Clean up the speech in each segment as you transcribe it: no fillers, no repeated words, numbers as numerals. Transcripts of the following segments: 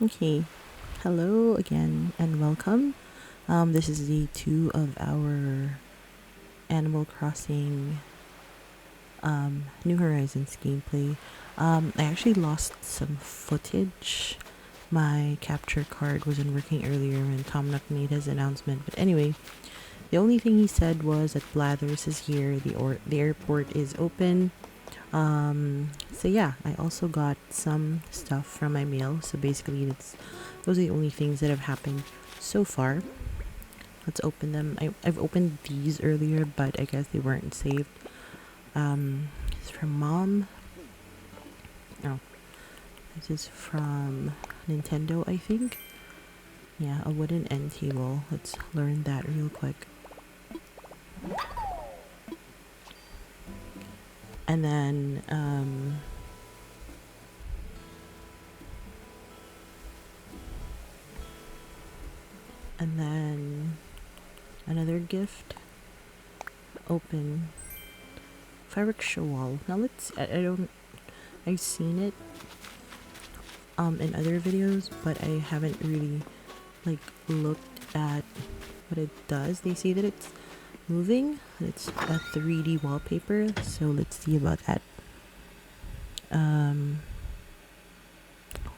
Okay, hello again and welcome. This is day 2 of our Animal Crossing New Horizons gameplay. I actually lost some footage. My capture card wasn't working earlier when Tom Nook made his announcement. But anyway, the only thing he said was that Blathers is here, the airport is open. So yeah, I also got some stuff from my mail. So basically, those are the only things that have happened so far. Let's open them. I've opened these earlier, but I guess they weren't saved. It's from Mom. Oh, this is from Nintendo, I think. Yeah, a wooden end table. Let's learn that real quick. And then, another gift. Open fireworks show wall. Now I don't. I've seen it in other videos, but I haven't really like looked at what it does. They say that it's moving. It's a 3D wallpaper, so let's see about that.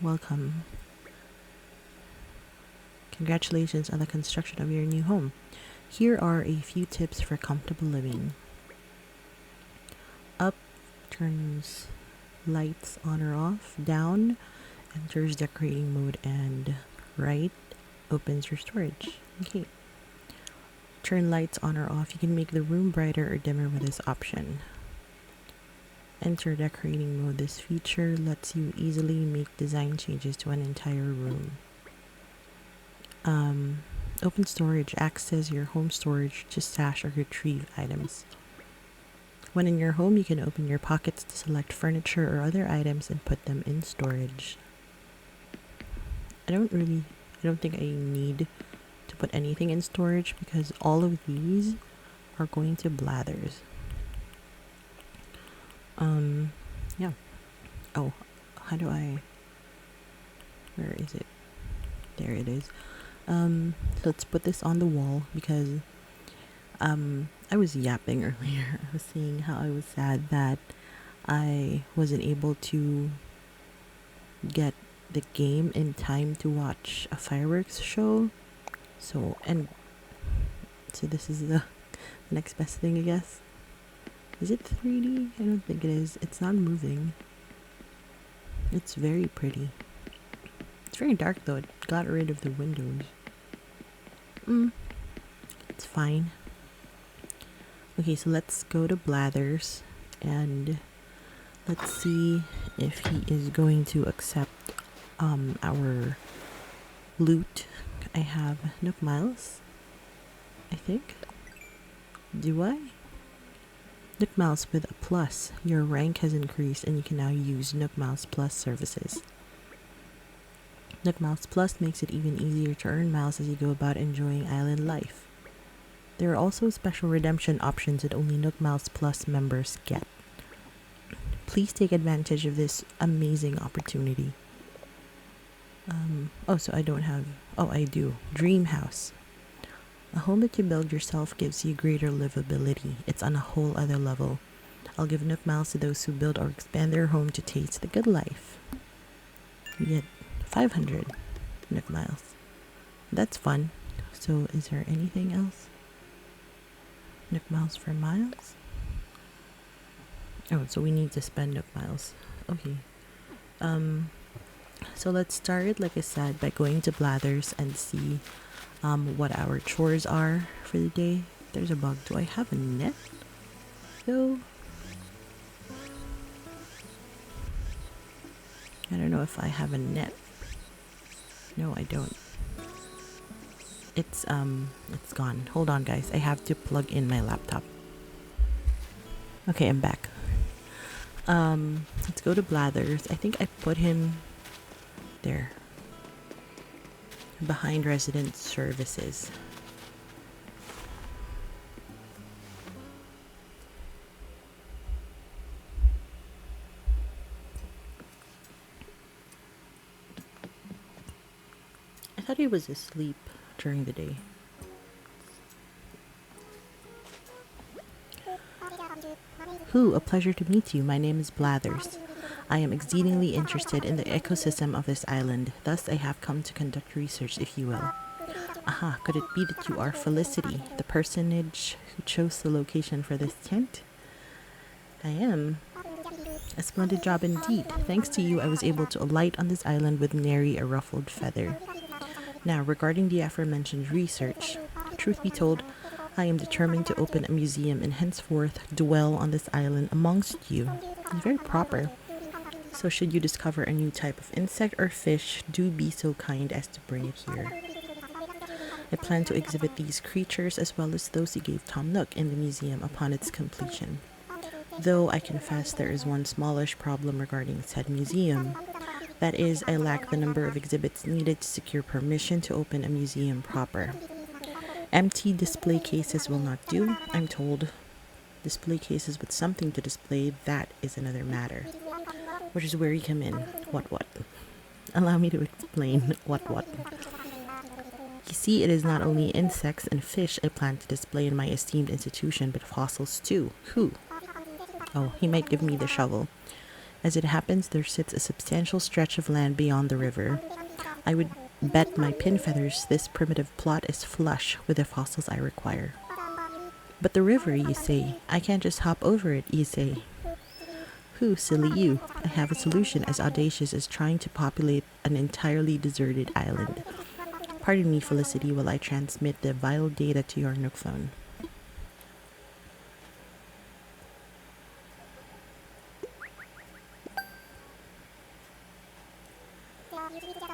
Welcome. Congratulations on the construction of your new home. Here are a few tips for comfortable living. Up turns lights on or off. Down enters decorating mode, and right opens your storage. Okay. Turn lights on or off. You can make the room brighter or dimmer with this option. Enter decorating mode. This feature lets you easily make design changes to an entire room. Open storage. Access your home storage to stash or retrieve items. When in your home, you can open your pockets to select furniture or other items and put them in storage. I don't think I need to put anything in storage because all of these are going to Blathers. Yeah. Oh, how do I... Where is it? There it is. So let's put this on the wall because I was yapping earlier. I was saying how I was sad that I wasn't able to get the game in time to watch a fireworks show. So this is the next best thing, I guess. Is it 3D? I don't think it is. It's not moving. It's very pretty. It's very dark though. It got rid of the windows. It's fine. Okay, so let's go to Blathers and let's see if he is going to accept our loot. I have Nook Miles, I think. Do I? Nook Miles with a plus. Your rank has increased and you can now use Nook Miles Plus services. Nook Miles Plus makes it even easier to earn miles as you go about enjoying island life. There are also special redemption options that only Nook Miles Plus members get. Please take advantage of this amazing opportunity. So I don't have... Oh, I do. Dream House. A home that you build yourself gives you greater livability. It's on a whole other level. I'll give Nook Miles to those who build or expand their home to taste the good life. You get 500 Nook Miles. That's fun. So is there anything else? Nook Miles for miles? Oh, so we need to spend Nook Miles. Okay. So let's start, like I said, by going to Blathers and see what our chores are for the day. There's a bug. Do I have a net? No. I don't know if I have a net. No, I don't. It's gone. Hold on, guys. I have to plug in my laptop. Okay, I'm back. Let's go to Blathers. I think I put him there. Behind resident services. thought he was asleep during the day. Who, a pleasure to meet you. My name is Blathers. I am exceedingly interested in the ecosystem of this island. Thus, I have come to conduct research, if you will. Aha, could it be that you are Felicity, the personage who chose the location for this tent? I am. A splendid job indeed. Thanks to you, I was able to alight on this island with nary a ruffled feather. Now, regarding the aforementioned research, truth be told, I am determined to open a museum and henceforth dwell on this island amongst you. It's very proper. So should you discover a new type of insect or fish, do be so kind as to bring it here. I plan to exhibit these creatures as well as those you gave Tom Nook in the museum upon its completion. Though I confess there is one smallish problem regarding said museum. That is, I lack the number of exhibits needed to secure permission to open a museum proper. Empty display cases will not do, I'm told. Display cases with something to display, that is another matter. Which is where you come in. What? Allow me to explain what. You see, it is not only insects and fish I plan to display in my esteemed institution, but fossils too. Who? Oh, he might give me the shovel. As it happens, there sits a substantial stretch of land beyond the river. I would bet my pin feathers this primitive plot is flush with the fossils I require. But the river, you say. I can't just hop over it, you say. Who, silly you? I have a solution as audacious as trying to populate an entirely deserted island. Pardon me, Felicity, while I transmit the vital data to your Nook phone.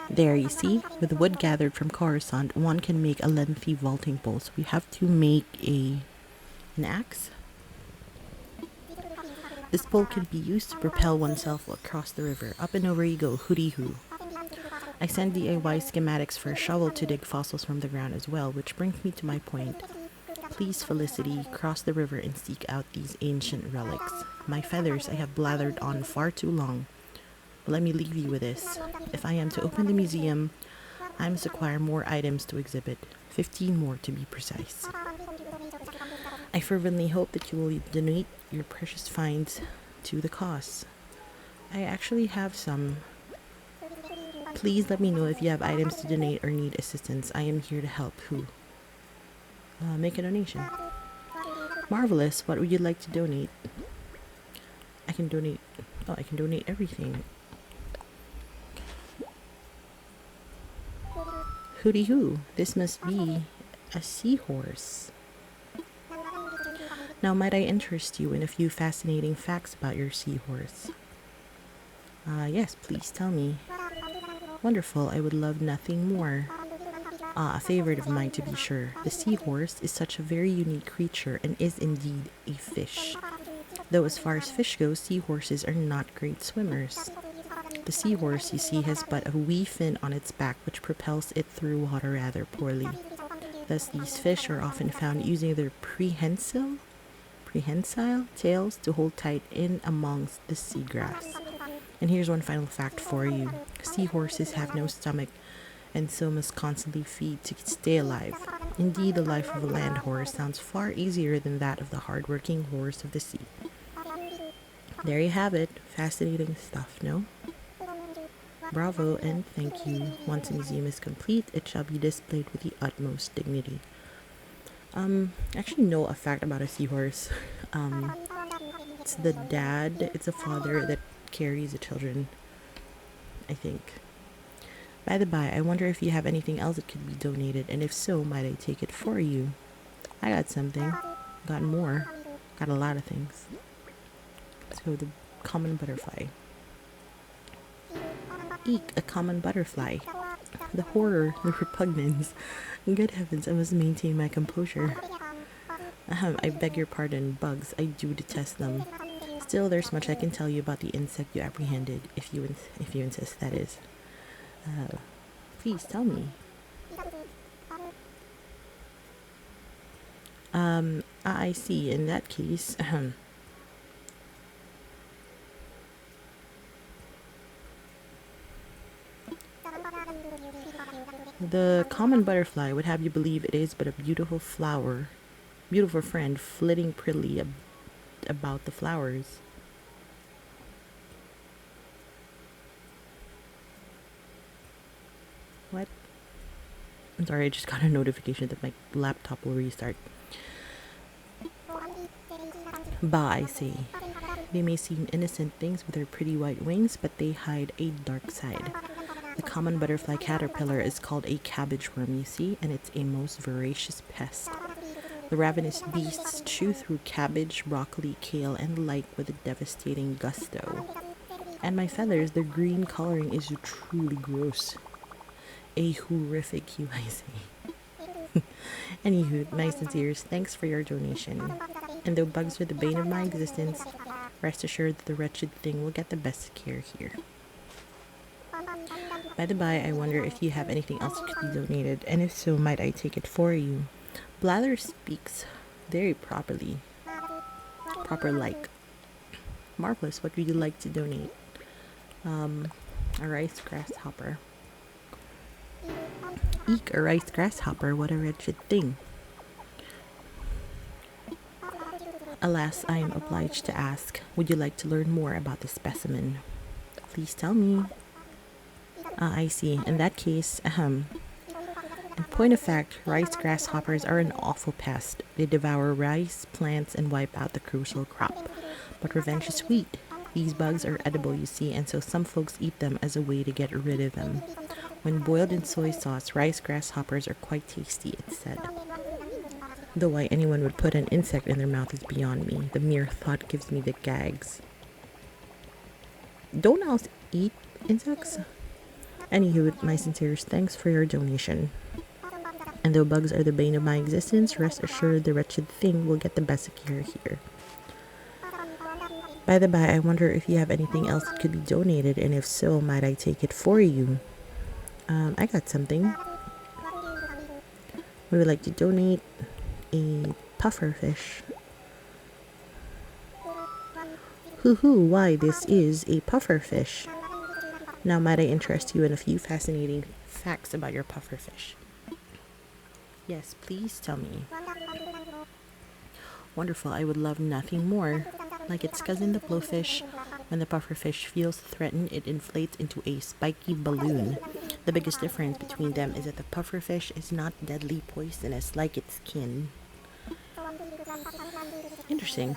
There, you see, with wood gathered from Coruscant, one can make a lengthy vaulting pole. So we have to make an axe. This pole can be used to propel oneself across the river. Up and over you go, hooty-hoo. I send DIY schematics for a shovel to dig fossils from the ground as well, which brings me to my point. Please, Felicity, cross the river and seek out these ancient relics. My feathers I have blathered on far too long. But let me leave you with this. If I am to open the museum, I must acquire more items to exhibit. 15 more to be precise. I fervently hope that you will donate your precious finds to the cause. I actually have some. Please let me know if you have items to donate or need assistance. I am here to help. Who? Make a donation. Marvelous. What would you like to donate? I can donate everything. Hooty hoo, this must be a seahorse. Now might I interest you in a few fascinating facts about your seahorse? Yes, please tell me. Wonderful, I would love nothing more. A favorite of mine to be sure. The seahorse is such a very unique creature and is indeed a fish. Though as far as fish go, seahorses are not great swimmers. The seahorse, you see, has but a wee fin on its back which propels it through water rather poorly. Thus these fish are often found using their prehensile tails to hold tight in amongst the seagrass. And here's one final fact for you. Seahorses have no stomach and so must constantly feed to stay alive. Indeed, the life of a land horse sounds far easier than that of the hard-working horse of the sea. There you have it. Fascinating stuff, no? Bravo and thank you. Once the museum is complete, it shall be displayed with the utmost dignity. Actually know a fact about a seahorse. It's the dad, it's a father that carries the children, I think. By the by, I wonder if you have anything else that could be donated, and if so, might I take it for you? I got something. Got more. Got a lot of things. Let's go with the common butterfly. Eek, a common butterfly. The horror, the repugnance. Good heavens, I must maintain my composure. I beg your pardon, bugs. I do detest them. Still, there's much I can tell you about the insect you apprehended, if you insist, that is. Please tell me. I see. In that case, The common butterfly would have you believe it is but a beautiful flower, beautiful friend flitting prettily about the flowers. What? I'm sorry, I just got a notification that my laptop will restart. Bah, I say. They may seem innocent things with their pretty white wings, but they hide a dark side. The common butterfly caterpillar is called a cabbage worm, you see, and it's a most voracious pest. The ravenous beasts chew through cabbage, broccoli, kale, and the like with a devastating gusto. And my feathers, their green coloring is truly gross. A horrific hue, I say. Anywho, nice and serious, thanks for your donation. And though bugs are the bane of my existence, rest assured that the wretched thing will get the best care here. By the by, I wonder if you have anything else that could be donated, and if so, might I take it for you? Blather speaks very properly. Proper-like. Marvelous, what would you like to donate? A rice grasshopper. Eek, a rice grasshopper, what a wretched thing. Alas, I am obliged to ask, would you like to learn more about the specimen? Please tell me. I see. In that case, in point of fact, rice grasshoppers are an awful pest. They devour rice, plants, and wipe out the crucial crop. But revenge is sweet. These bugs are edible, you see, and so some folks eat them as a way to get rid of them. When boiled in soy sauce, rice grasshoppers are quite tasty, it's said. Though why anyone would put an insect in their mouth is beyond me. The mere thought gives me the gags. Don't owls eat insects? Anywho, my sincerest thanks for your donation. And though bugs are the bane of my existence, rest assured the wretched thing will get the best care here. By the by, I wonder if you have anything else that could be donated, and if so, might I take it for you? I got something. Would you like to donate a pufferfish? Hoo-hoo, why, this is a pufferfish. Now might I interest you in a few fascinating facts about your pufferfish? Yes, please tell me. Wonderful, I would love nothing more. Like its cousin the blowfish, when the pufferfish feels threatened, it inflates into a spiky balloon. The biggest difference between them is that the pufferfish is not deadly poisonous like its kin. Interesting.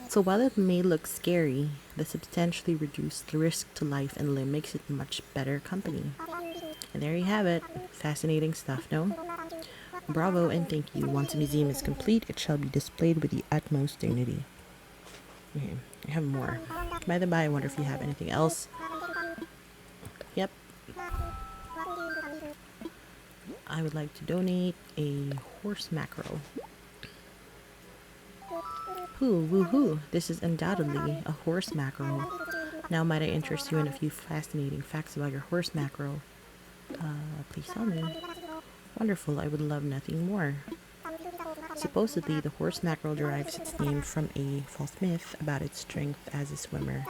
So while it may look scary, the substantially reduced risk to life and limb makes it much better company. And there you have it. Fascinating stuff, no? Bravo and thank you. Once the museum is complete, it shall be displayed with the utmost dignity. Okay, I have more. By the by, I wonder if you have anything else. Yep. I would like to donate a horse mackerel. Hoo, woohoo, this is undoubtedly a horse mackerel. Now might I interest you in a few fascinating facts about your horse mackerel? Please tell me. Wonderful, I would love nothing more. Supposedly, the horse mackerel derives its name from a false myth about its strength as a swimmer.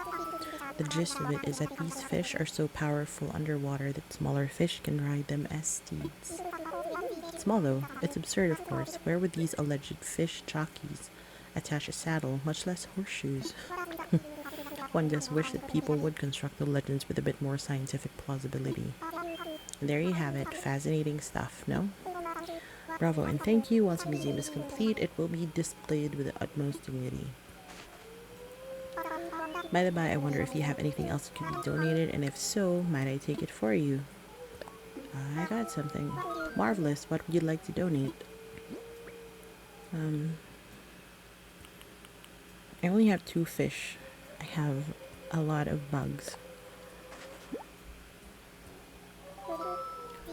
The gist of it is that these fish are so powerful underwater that smaller fish can ride them as steeds. Small though, it's absurd of course. Where would these alleged fish jockeys attach a saddle, much less horseshoes? One just wished that people would construct the legends with a bit more scientific plausibility. And there you have it, fascinating stuff, no? Bravo and thank you. Once the museum is complete, it will be displayed with the utmost dignity. By the by, I wonder if you have anything else that could be donated, and if so, might I take it for you? I got something. Marvelous. What would you like to donate? I only have 2 fish. I have a lot of bugs.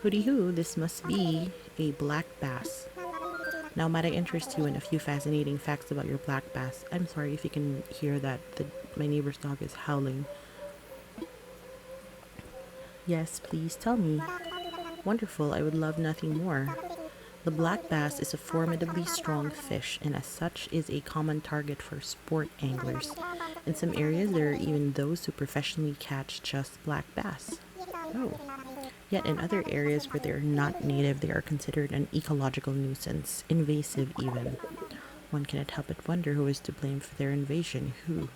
Hooty hoo, this must be a black bass. Now might I interest you in a few fascinating facts about your black bass? I'm sorry if you can hear that. My neighbor's dog is howling. Yes, please tell me. Wonderful, I would love nothing more. The black bass is a formidably strong fish, and as such is a common target for sport anglers. In some areas, there are even those who professionally catch just black bass. Oh. Yet in other areas where they are not native, they are considered an ecological nuisance, invasive even. One cannot help but wonder who is to blame for their invasion. Who?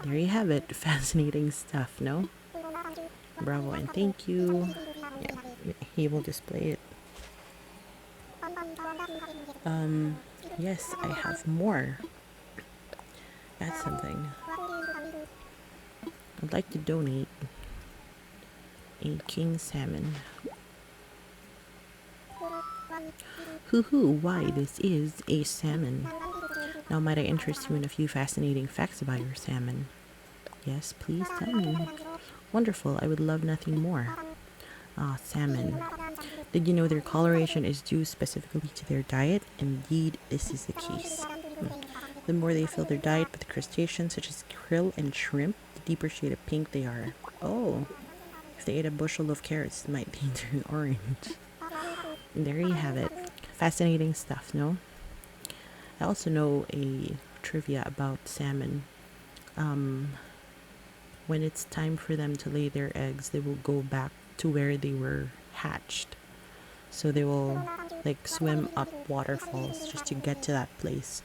There you have it. Fascinating stuff, no? Bravo and thank you. Yeah, he will display it. Yes, I have more. That's something. I'd like to donate a king salmon. Hoo-hoo, why this is a salmon. Now might I interest you in a few fascinating facts about your salmon? Yes, please tell me. Wonderful, I would love nothing more. Ah, salmon. Did you know their coloration is due specifically to their diet? Indeed, this is the case. The more they fill their diet with crustaceans such as krill and shrimp, the deeper shade of pink they are. Oh, if they ate a bushel of carrots, they might turn orange. And there you have it. Fascinating stuff, no? I also know a trivia about salmon. When it's time for them to lay their eggs, they will go back to where they were hatched. So they will like swim up waterfalls just to get to that place.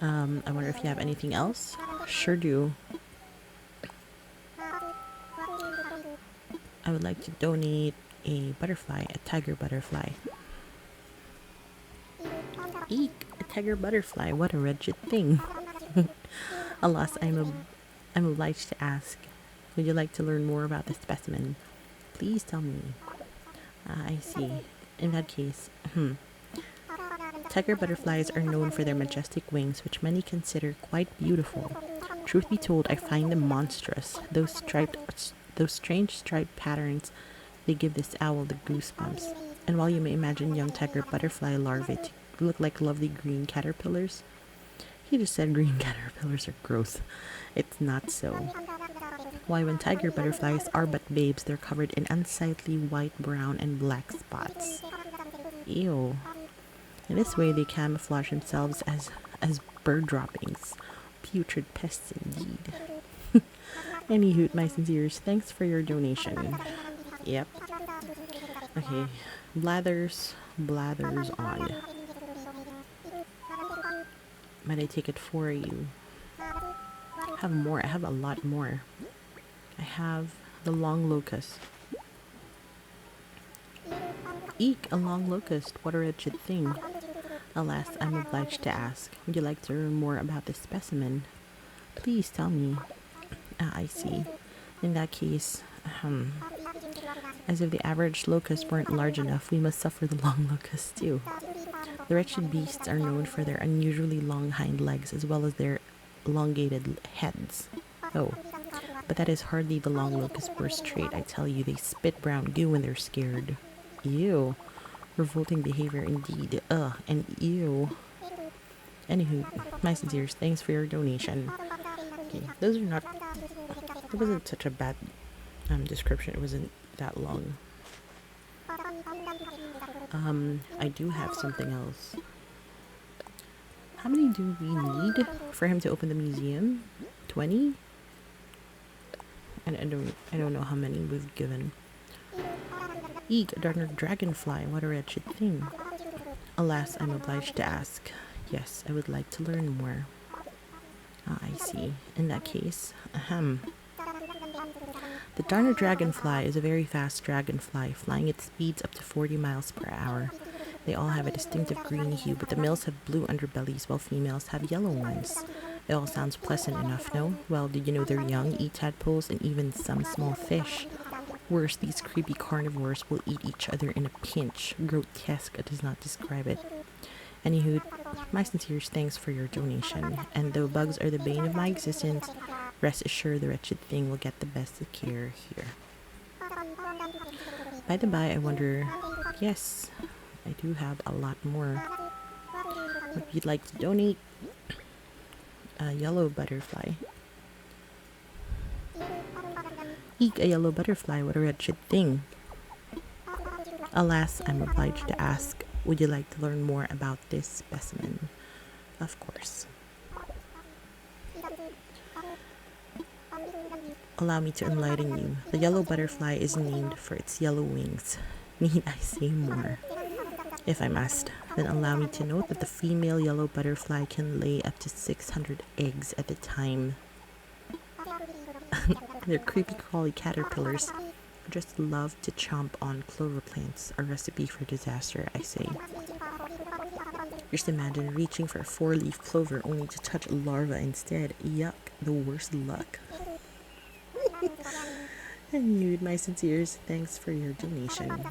I wonder if you have anything else? Sure do. I would like to donate a butterfly, a tiger butterfly. Eek, a tiger butterfly, what a wretched thing. Alas, I'm obliged to ask, would you like to learn more about the specimen? Please tell me. I see. In that case, tiger butterflies are known for their majestic wings, which many consider quite beautiful. Truth be told, I find them monstrous. Those strange striped patterns, they give this owl the goosebumps. And while you may imagine young tiger butterfly larvae to look like lovely green caterpillars, he just said green caterpillars are gross. It's not so. Why, when tiger butterflies are but babes, they're covered in unsightly white, brown, and black spots. Ew. In this way, they camouflage themselves as bird droppings. Putrid pests indeed. Anywho, my sinceres, thanks for your donation. Yep. Okay, blathers on. Might I take it for you? I have more. I have a lot more. I have the long locust. Eek, a long locust. What a wretched thing. Alas, I'm obliged to ask. Would you like to learn more about this specimen? Please tell me. I see. In that case, as if the average locusts weren't large enough, we must suffer the long locusts too. The wretched beasts are known for their unusually long hind legs as well as their elongated heads. Oh, but that is hardly the long locust's worst trait, I tell you. They spit brown goo when they're scared. Ew. Revolting behavior indeed. Ugh, and ew. Anywho, my sinceres, thanks for your donation. Okay, those are not... It wasn't such a bad description. It wasn't that long. I do have something else. How many do we need for him to open the museum? 20? And I don't know how many we've given. Eek, a darn dragonfly, what a wretched thing. Alas, I'm obliged to ask. Yes, I would like to learn more. I see. In that case, The darner dragonfly is a very fast dragonfly, flying at speeds up to 40 miles per hour. They all have a distinctive green hue, but the males have blue underbellies while females have yellow ones. It all sounds pleasant enough, no? Well, did you know their young eat tadpoles and even some small fish? Worse, these creepy carnivores will eat each other in a pinch. Grotesque does not describe it. Anywho, my sincere thanks for your donation, and though bugs are the bane of my existence, rest assured the wretched thing will get the best of care here. By the by, I wonder, yes, I do have a lot more. If you'd like to donate a yellow butterfly. Eek, a yellow butterfly, what a wretched thing. Alas, I'm obliged to ask, would you like to learn more about this specimen? Of course. Allow me to enlighten you. The yellow butterfly is named for its yellow wings. Need I say more? If I must, then allow me to note that the female yellow butterfly can lay up to 600 eggs at a time. They're creepy crawly caterpillars who just love to chomp on clover plants, a recipe for disaster, I say. Just imagine reaching for a 4-leaf clover only to touch a larva instead. Yuck, the worst luck. And you, my sincerest thanks for your donation.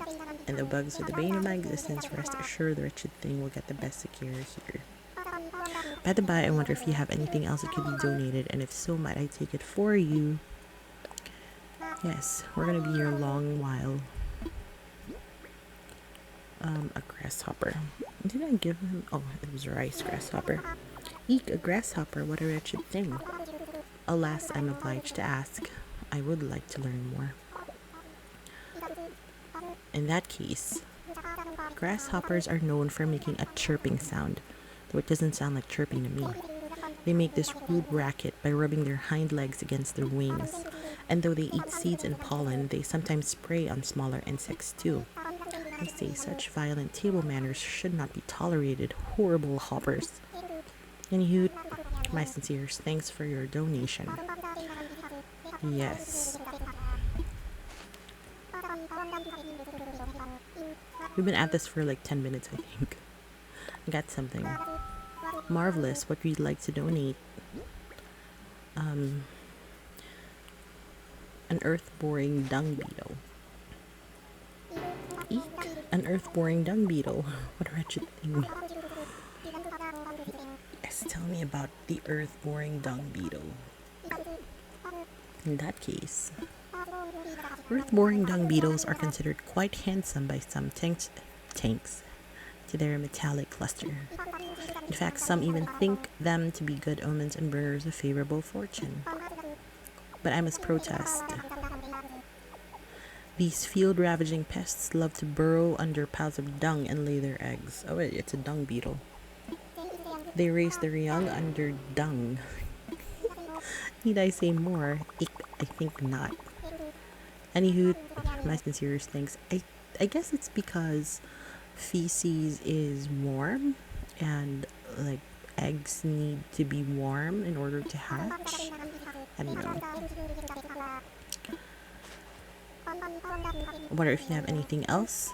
And the bugs are the bane of my existence. Rest assured the wretched thing will get the best secure here. By the by, I wonder if you have anything else that could be donated, and if so, might I take it for you? Yes, we're gonna be here a long while. A grasshopper. Did I give him? Oh, it was rice grasshopper. Eek, a grasshopper, what a wretched thing. Alas, I'm obliged to ask. I would like to learn more. In that case, grasshoppers are known for making a chirping sound, though it doesn't sound like chirping to me. They make this rude racket by rubbing their hind legs against their wings, and though they eat seeds and pollen, they sometimes prey on smaller insects too. I say such violent table manners should not be tolerated, horrible hoppers. Anywho, my sincerest thanks for your donation. Yes. We've been at this for like 10 minutes, I think. I got something. Marvelous, what would you like to donate? An earth-boring dung beetle. Eek, an earth-boring dung beetle. What a wretched thing. Yes, tell me about the earth-boring dung beetle. In that case, earth-boring dung beetles are considered quite handsome by some tanks to their metallic luster. In fact, some even think them to be good omens and bringers of favorable fortune. But I must protest. These field-ravaging pests love to burrow under piles of dung and lay their eggs. Oh wait, it's a dung beetle. They raise their young under dung. Need I say more? I think not. Anywho, my sincerest thanks. I guess it's because feces is warm and like eggs need to be warm in order to hatch. I don't know. I wonder if you have anything else.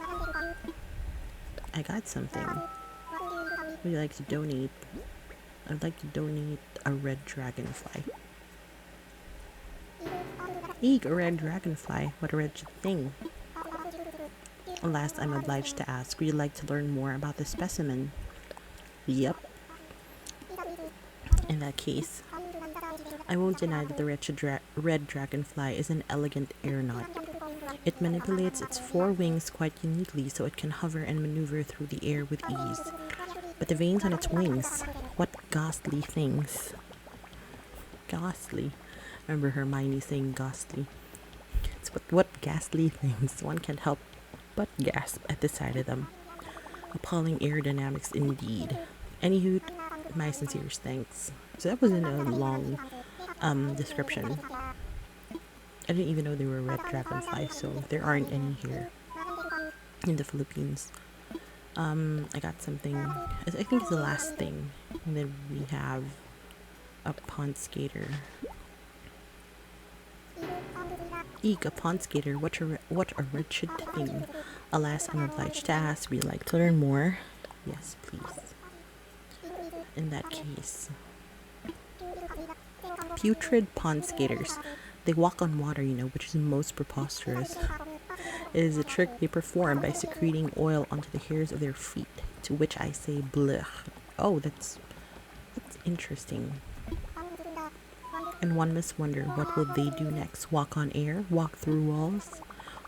I got something. Would you like to donate? I'd like to donate a red dragonfly. Eek, a red dragonfly. What a wretched thing. Alas, I'm obliged to ask, would you like to learn more about the specimen? Yep. In that case, I won't deny that the wretched red dragonfly is an elegant aeronaut. It manipulates its 4 wings quite uniquely so it can hover and maneuver through the air with ease. But the veins on its wings, what ghastly things. Ghastly. Remember Hermione saying ghastly. It's what ghastly things. One can't help but gasp at the sight of them. Appalling aerodynamics indeed. Anywho, my sincerest thanks. So that wasn't a long description. I didn't even know they were red dragonflies, so there aren't any here in the Philippines. I got something. I think it's the last thing. And then we have a pond skater. Eek, a pond skater. What a wretched thing. Alas, I'm obliged to ask. Would you like to learn more? Yes, please. In that case, putrid pond skaters. They walk on water, which is most preposterous. It is a trick they perform by secreting oil onto the hairs of their feet, to which I say blech. Oh, that's interesting. And one must wonder, what will they do next? Walk on air? Walk through walls?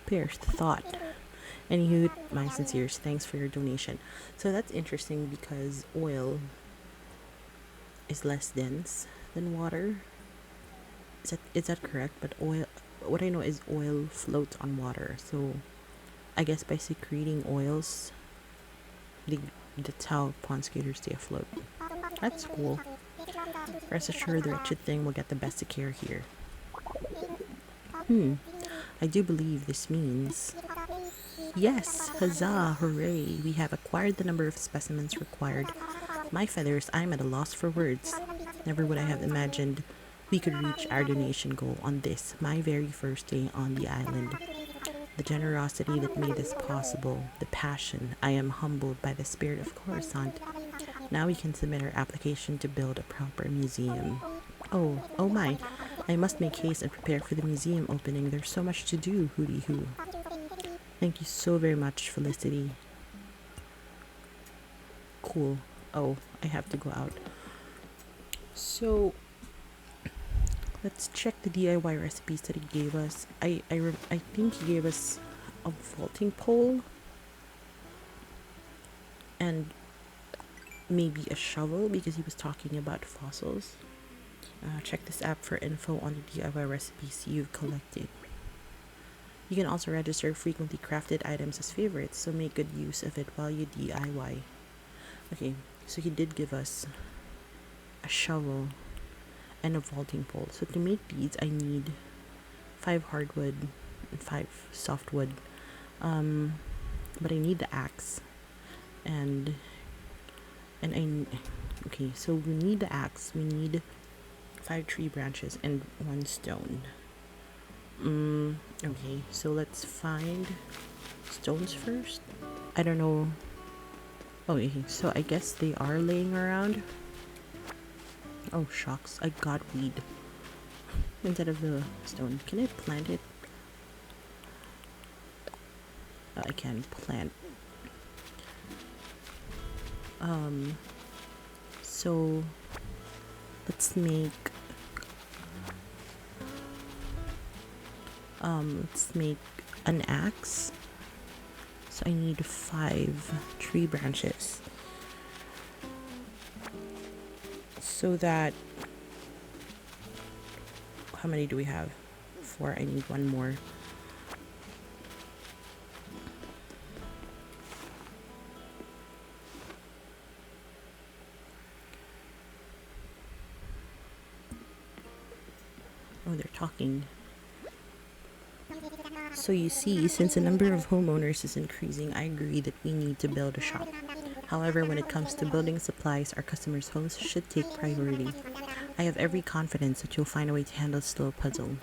Perish the thought. Anywho, my sincerest thanks for your donation. So that's interesting because oil is less dense than water. Is that correct? But oil, what I know is oil floats on water. So I guess by secreting oils, that's how pond skaters stay afloat. That's cool. Rest assured the wretched thing will get the best of care here. I do believe this means... Yes! Huzzah! Hooray! We have acquired the number of specimens required. My feathers, I'm at a loss for words. Never would I have imagined we could reach our donation goal on this, my very first day on the island. The generosity that made this possible, the passion, I am humbled by the spirit of Coruscant. Now we can submit our application to build a proper museum. Oh my, I must make haste and prepare for the museum opening. There's so much to do, hooty hoo. Thank you so very much, Felicity. Cool. Oh, I have to go out. So, let's check the DIY recipes that he gave us. I think he gave us a vaulting pole and maybe a shovel because he was talking about fossils. Check this app for info on the DIY recipes you've collected. You can also register frequently crafted items as favorites, so make good use of it while you DIY. Okay, so he did give us a shovel and a vaulting pole. So to make these, I need 5 hardwood and 5 softwood. But I need the axe, okay, so we need the axe. We need 5 tree branches and 1 stone. Okay, so let's find stones first. I don't know. Oh, okay, so I guess they are laying around. Oh, shucks, I got weed instead of the stone. Can I plant it? I can plant. So let's make an axe. So I need 5 tree branches. So that, how many do we have? 4. I need 1 more. Oh, they're talking. So you see, since the number of homeowners is increasing, I agree that we need to build a shop. However, when it comes to building supplies, our customers' homes should take priority. I have every confidence that you'll find a way to handle this little puzzle.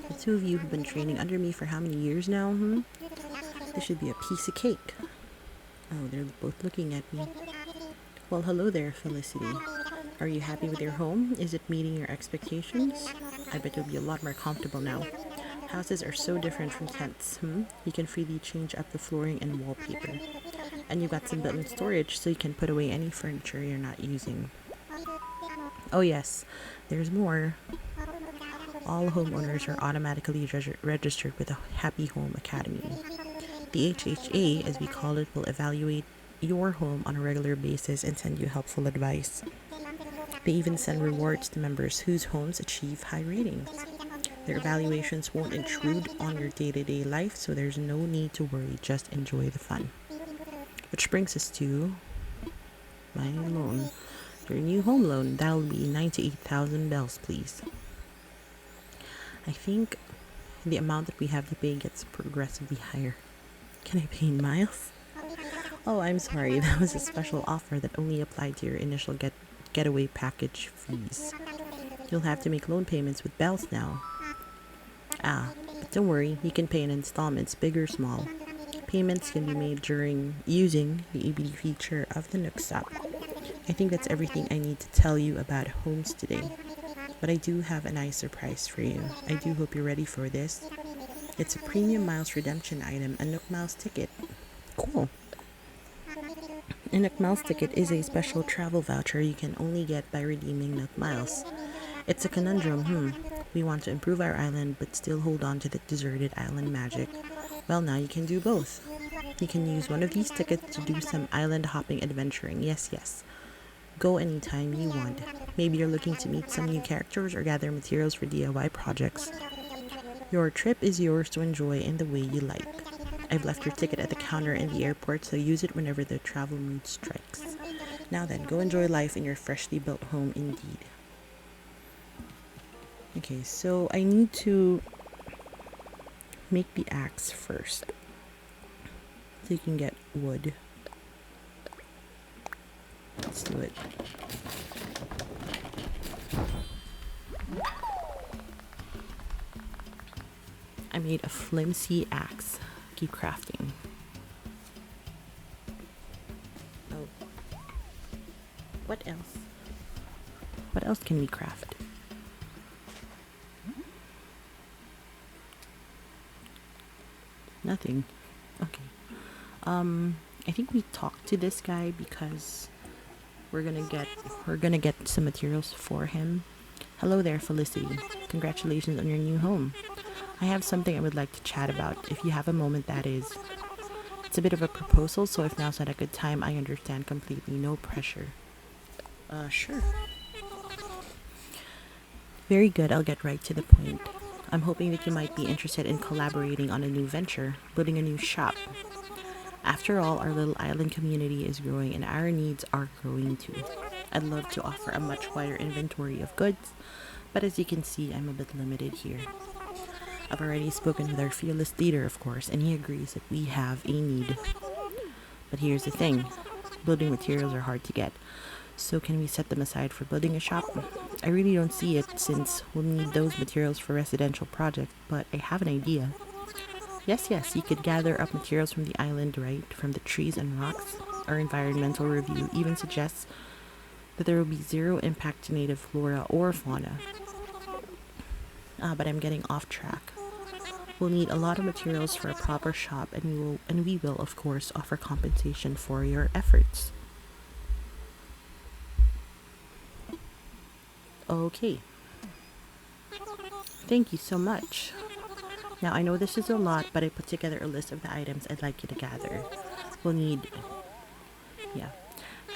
The 2 of you have been training under me for how many years now, This should be a piece of cake. Oh, they're both looking at me. Well, hello there, Felicity. Are you happy with your home? Is it meeting your expectations? I bet you'll be a lot more comfortable now. Houses are so different from tents, You can freely change up the flooring and wallpaper. And you've got some built-in storage so you can put away any furniture you're not using. Oh yes, there's more. All homeowners are automatically registered with a Happy Home Academy. The HHA, as we call it, will evaluate your home on a regular basis and send you helpful advice. They even send rewards to members whose homes achieve high ratings. Their evaluations won't intrude on your day-to-day life, so there's no need to worry, just enjoy the fun. Which brings us to my loan. Your new home loan, that'll be 98,000 bells, please. I think the amount that we have to pay gets progressively higher. Can I pay in miles? Oh, I'm sorry, that was a special offer that only applied to your initial getaway package fees. You'll have to make loan payments with bells now. But don't worry, you can pay in installments, big or small. Payments can be made using the EBD feature of the Nook app. I think that's everything I need to tell you about homes today. But I do have a nice surprise for you. I do hope you're ready for this. It's a premium miles redemption item, a Nook Miles ticket. Cool. A Nook Miles ticket is a special travel voucher you can only get by redeeming Nook Miles. It's a conundrum, We want to improve our island but still hold on to the deserted island magic. Well, now you can do both. You can use one of these tickets to do some island hopping adventuring. Yes. Go anytime you want. Maybe you're looking to meet some new characters or gather materials for DIY projects. Your trip is yours to enjoy in the way you like. I've left your ticket at the counter in the airport, so use it whenever the travel mood strikes. Now then, go enjoy life in your freshly built home indeed. Okay, so I need to make the axe first, so you can get wood. Let's do it. I made a flimsy axe. Keep crafting. Oh. What else? What else can we craft? Nothing. Okay. I think we talked to this guy because we're gonna get some materials for him. Hello there, Felicity. Congratulations on your new home. I have something I would like to chat about, if you have a moment, that is. It's a bit of a proposal, so if now's not a good time, I understand completely. No pressure. Sure. Very good, I'll get right to the point. I'm hoping that you might be interested in collaborating on a new venture, building a new shop. After all, our little island community is growing and our needs are growing too. I'd love to offer a much wider inventory of goods, but as you can see, I'm a bit limited here. I've already spoken with our fearless leader, of course, and he agrees that we have a need. But here's the thing, building materials are hard to get. So can we set them aside for building a shop? I really don't see it, since we'll need those materials for residential projects, but I have an idea. Yes, you could gather up materials from the island, right? From the trees and rocks. Our environmental review even suggests that there will be zero impact to native flora or fauna. But I'm getting off track. We'll need a lot of materials for a proper shop, and we will of course offer compensation for your efforts. Okay. Thank you so much. Now I know this is a lot, but I put together a list of the items I'd like you to gather. We'll need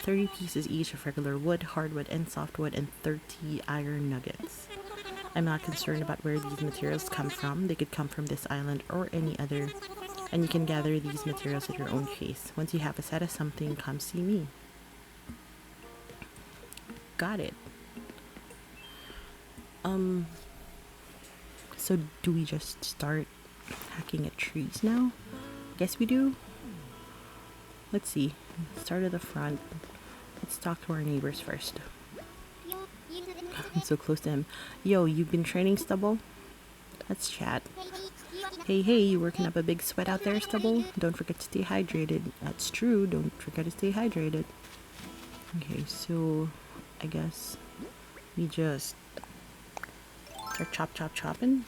30 pieces each of regular wood, hardwood, and softwood, and 30 iron nuggets. I'm not concerned about where these materials come from. They could come from this island or any other, and you can gather these materials at your own pace. Once you have a set of something, come see me. Got it. So do we just start hacking at trees now? Guess we do. Let's see. Start at the front. Let's talk to our neighbors first. I'm so close to him. Yo, you've been training, Stubble? Let's chat. Hey, you working up a big sweat out there, Stubble? Don't forget to stay hydrated. That's true, don't forget to stay hydrated. Okay, so I guess we just start chopping.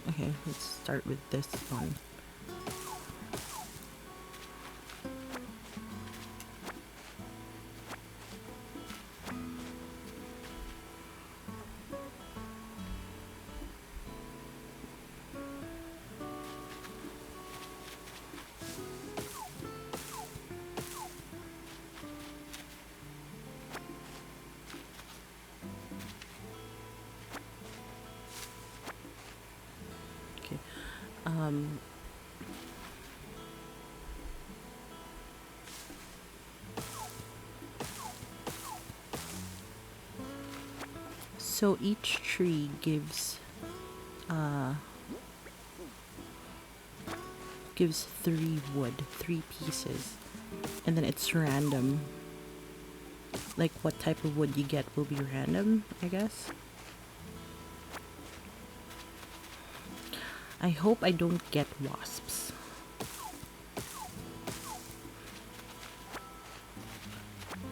Okay, let's start with this one. Okay. So each tree gives 3 pieces, and then it's random. Like what type of wood you get will be random, I guess. I hope I don't get wasps.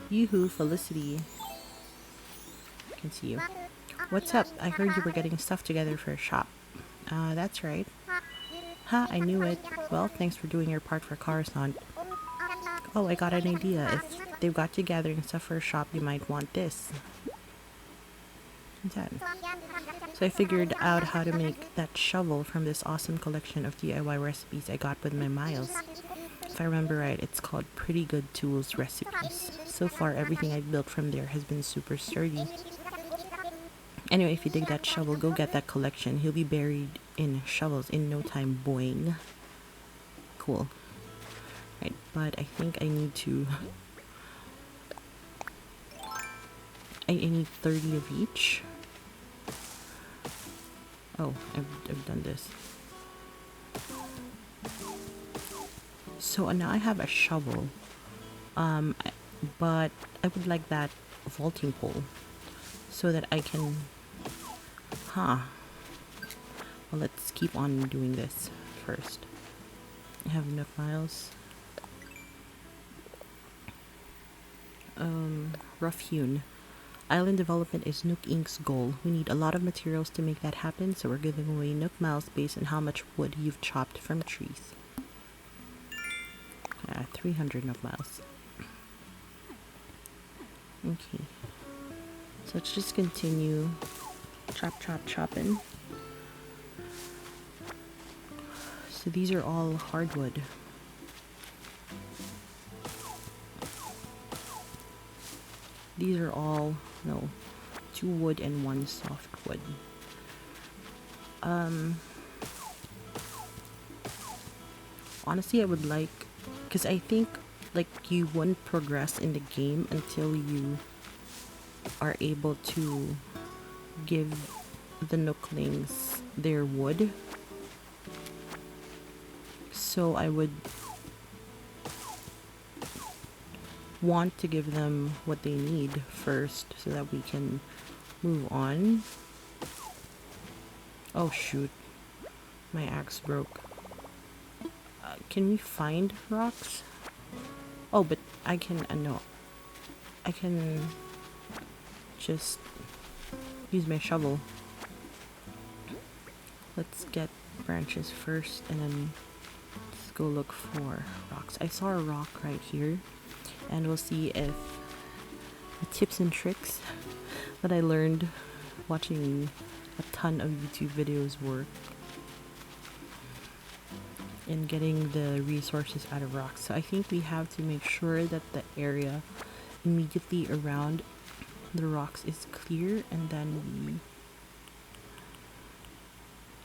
Yoo-hoo, Felicity. I can see you. What's up? I heard you were getting stuff together for a shop. That's right. Ha, I knew it. Well, thanks for doing your part for Coruscant. Oh, I got an idea. If they've got you gathering stuff for a shop, you might want this. What's that? So I figured out how to make that shovel from this awesome collection of DIY recipes I got with my miles. If I remember right, it's called Pretty Good Tools Recipes. So far, everything I've built from there has been super sturdy. Anyway, if you dig that shovel, go get that collection. He'll be buried in shovels in no time, boing. Cool. Right, but I think I need to... I need 30 of each. Oh, I've done this. So now I have a shovel. But I would like that vaulting pole so that I can... Well, let's keep on doing this first. I have enough miles. Rough hewn. Island development is Nook Inc.'s goal. We need a lot of materials to make that happen, so we're giving away Nook miles based on how much wood you've chopped from trees. 300 Nook miles. Okay. So let's just continue chopping. So these are all hardwood. These are all, no, 2 wood and 1 softwood. Honestly, I would like, because I think like you wouldn't progress in the game until you are able to give the Nooklings their wood. So I would want to give them what they need first so that we can move on. Oh shoot, my axe broke. Can we find rocks? Oh, but I can, no. I can just use my shovel. Let's get branches first and then let's go look for rocks. I saw a rock right here, and we'll see if the tips and tricks that I learned watching a ton of YouTube videos work in getting the resources out of rocks. So I think we have to make sure that the area immediately around the rocks is clear, and then we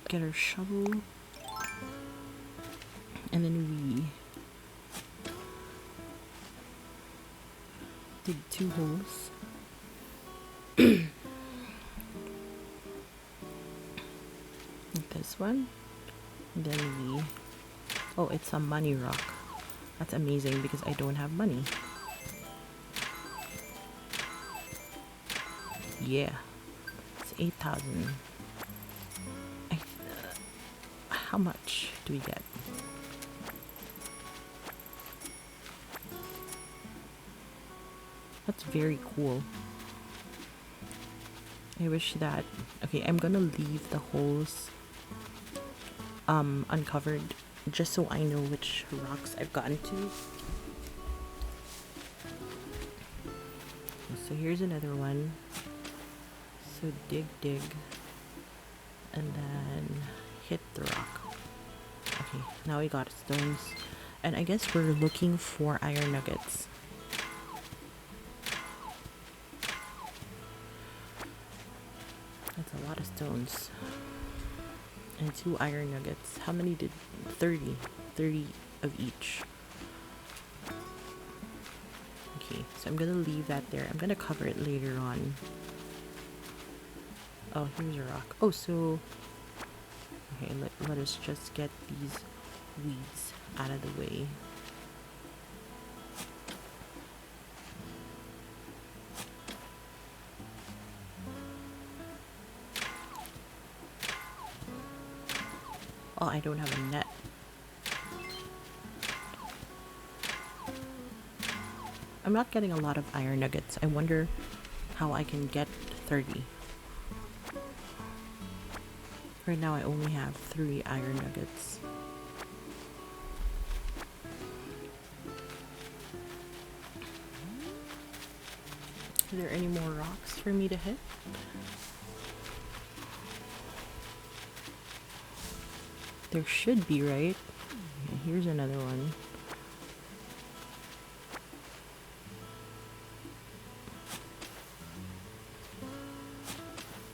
get our shovel and then we dig 2 holes. Like this one, and then we, oh, it's a money rock. That's amazing because I don't have money. Yeah, it's 8,000. How much do we get? That's very cool. I wish that... Okay, I'm gonna leave the holes uncovered just so I know which rocks I've gotten to. So here's another one. So dig, and then hit the rock. Okay, now we got stones, and I guess we're looking for iron nuggets. That's a lot of stones. And 2 iron nuggets. How many did... 30 of each. Okay, so I'm gonna leave that there. I'm gonna cover it later on. Oh, here's a rock. Oh, so... Okay, let us just get these weeds out of the way. Oh, I don't have a net. I'm not getting a lot of iron nuggets. I wonder how I can get 30. Right now I only have 3 iron nuggets. Are there any more rocks for me to hit? There should be, right? Okay, here's another one.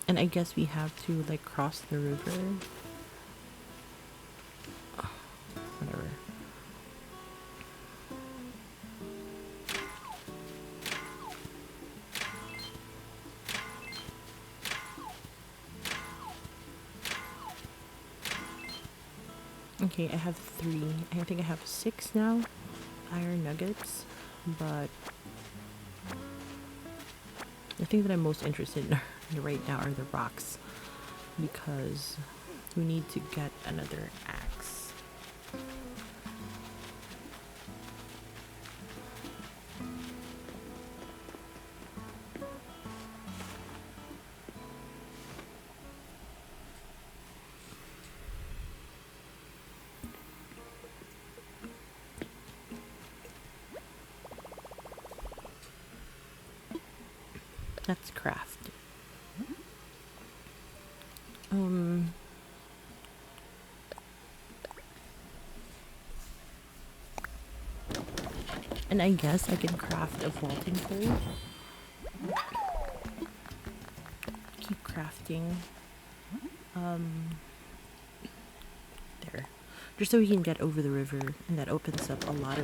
And I guess we have to like cross the river. Whatever. Okay, I have 3. I think I have 6 now. Iron nuggets. But the thing that I'm most interested in right now are the rocks. Because we need to get another axe. Let's craft. And I guess I can craft a vaulting pole. Keep crafting. There. Just so we can get over the river, and that opens up a lot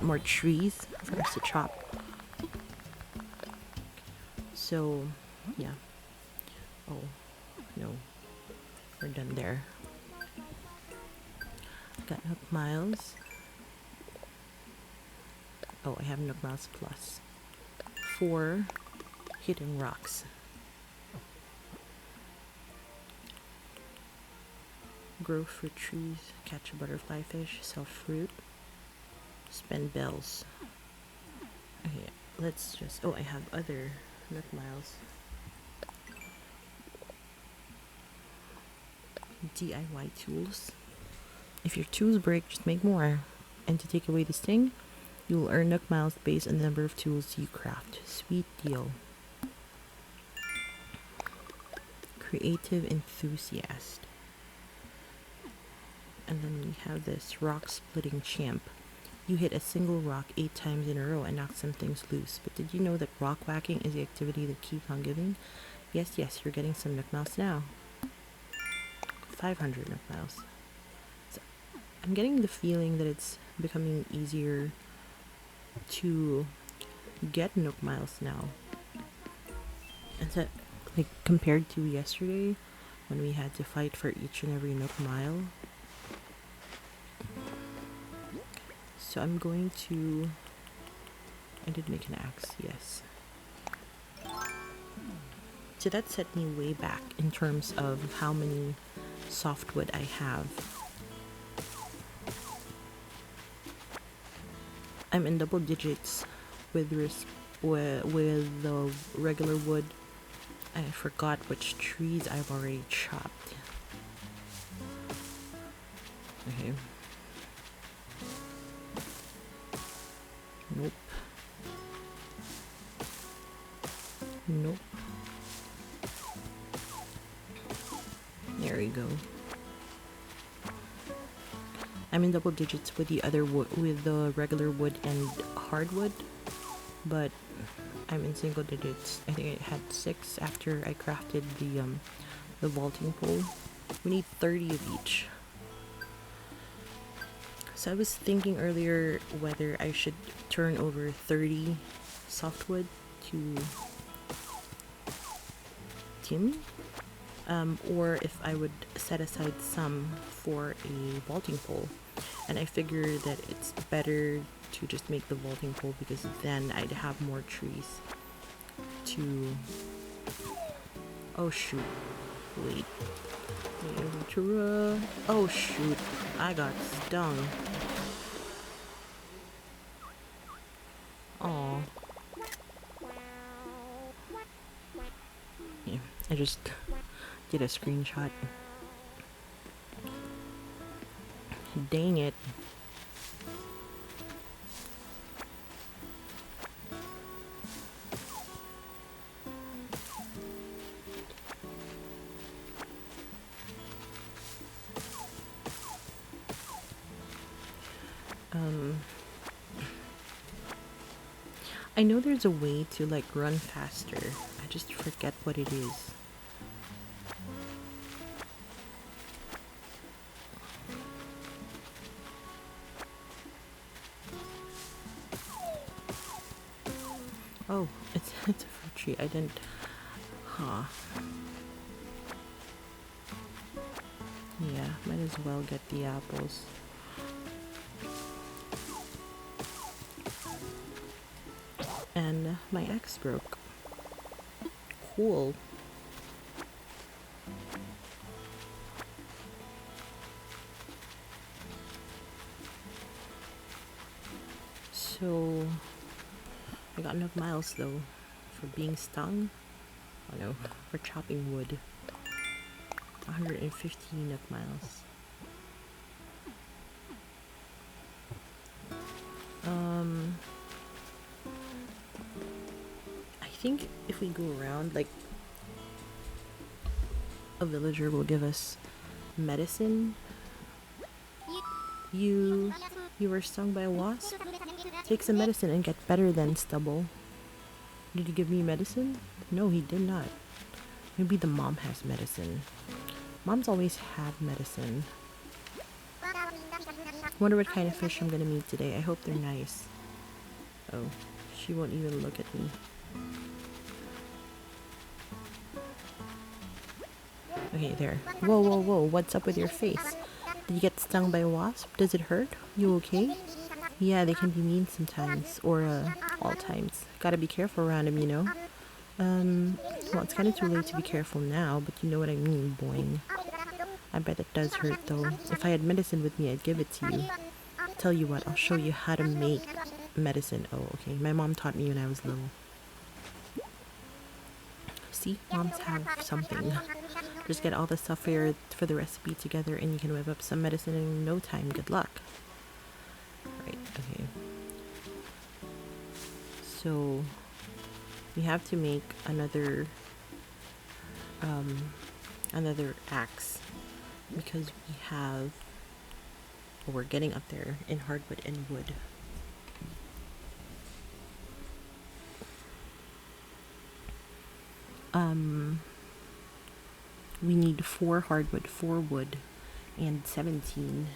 more trees for us to chop. So, yeah. Oh, no. We're done there. Got Nook Miles. Oh, I have Nook Miles plus 4 hidden rocks. Grow fruit trees, catch a butterfly fish, sell fruit, spend bells. Okay, let's just... Oh, I have other Nook Miles. DIY tools. If your tools break, just make more. And to take away the sting, you will earn Nook Miles based on the number of tools you craft. Sweet deal. Creative enthusiast. And then we have this rock splitting champ. You hit a single rock 8 times in a row and knock some things loose. But did you know that rock whacking is the activity that keeps on giving? Yes, you're getting some Nook Miles now. 500 Nook Miles. So I'm getting the feeling that it's becoming easier to get Nook Miles now. And so, like, compared to yesterday when we had to fight for each and every Nook Mile. So I'm going to... I did make an axe, yes. So that set me way back in terms of how many softwood I have. I'm in double digits with the regular wood. I forgot which trees I've already chopped. Okay. Nope. Nope. There we go. I'm in double digits with the other wood, with the regular wood and hardwood, but I'm in single digits. I think I had 6 after I crafted the vaulting pole. We need 30 of each. So I was thinking earlier whether I should turn over 30 softwood to Tim, or if I would set aside some for a vaulting pole. And I figure that it's better to just make the vaulting pole because then I'd have more trees to... Oh shoot. Wait. Oh shoot. I got stung. Aw. Yeah, I just did a screenshot. Dang it. I know there's a way to like run faster. I just forget what it is. Oh, it's a fruit tree. I didn't... Huh. Yeah, might as well get the apples. And my axe broke. Cool. So I got enough miles though for being stung. Oh no, for chopping wood. 115 enough miles. I think if we go around, like, a villager will give us medicine. You were stung by a wasp? Take some medicine and get better than stubble. Did he give me medicine? No, he did not. Maybe the mom has medicine. Moms always have medicine. Wonder what kind of fish I'm gonna meet today. I hope they're nice. Oh, she won't even look at me. Okay, there. Whoa, whoa, whoa. What's up with your face? Did you get stung by a wasp? Does it hurt? You okay? Yeah, they can be mean sometimes. Or, all times. Gotta be careful around them, you know? Well, it's kind of too late to be careful now, but you know what I mean, boing. I bet it does hurt, though. If I had medicine with me, I'd give it to you. Tell you what, I'll show you how to make medicine. Oh, okay. My mom taught me when I was little. See? Moms have something. Just get all the stuff for the recipe together and you can whip up some medicine in no time. Good luck. Right, okay. So we have to make another axe because we're getting up there in hardwood and wood. We need 4 hardwood, 4 wood, and 17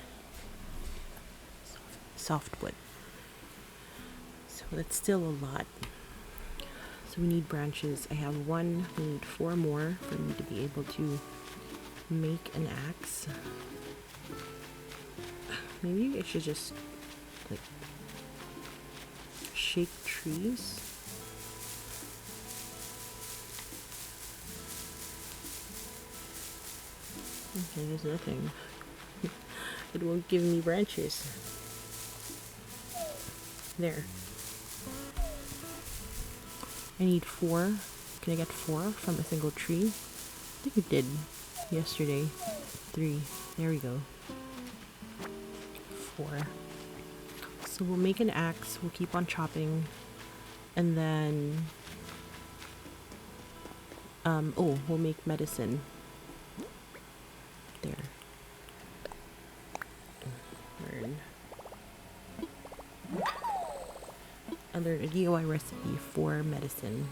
softwood. So that's still a lot. So we need branches. I have 1. We need 4 more for me to be able to make an axe. Maybe I should just like shake trees. Okay, there's nothing. It won't give me branches. There. I need 4. Can I get 4 from a single tree? I think we did yesterday. 3. There we go. 4. So we'll make an axe. We'll keep on chopping. And then... we'll make medicine. There. Learn. I learned a DIY recipe for medicine.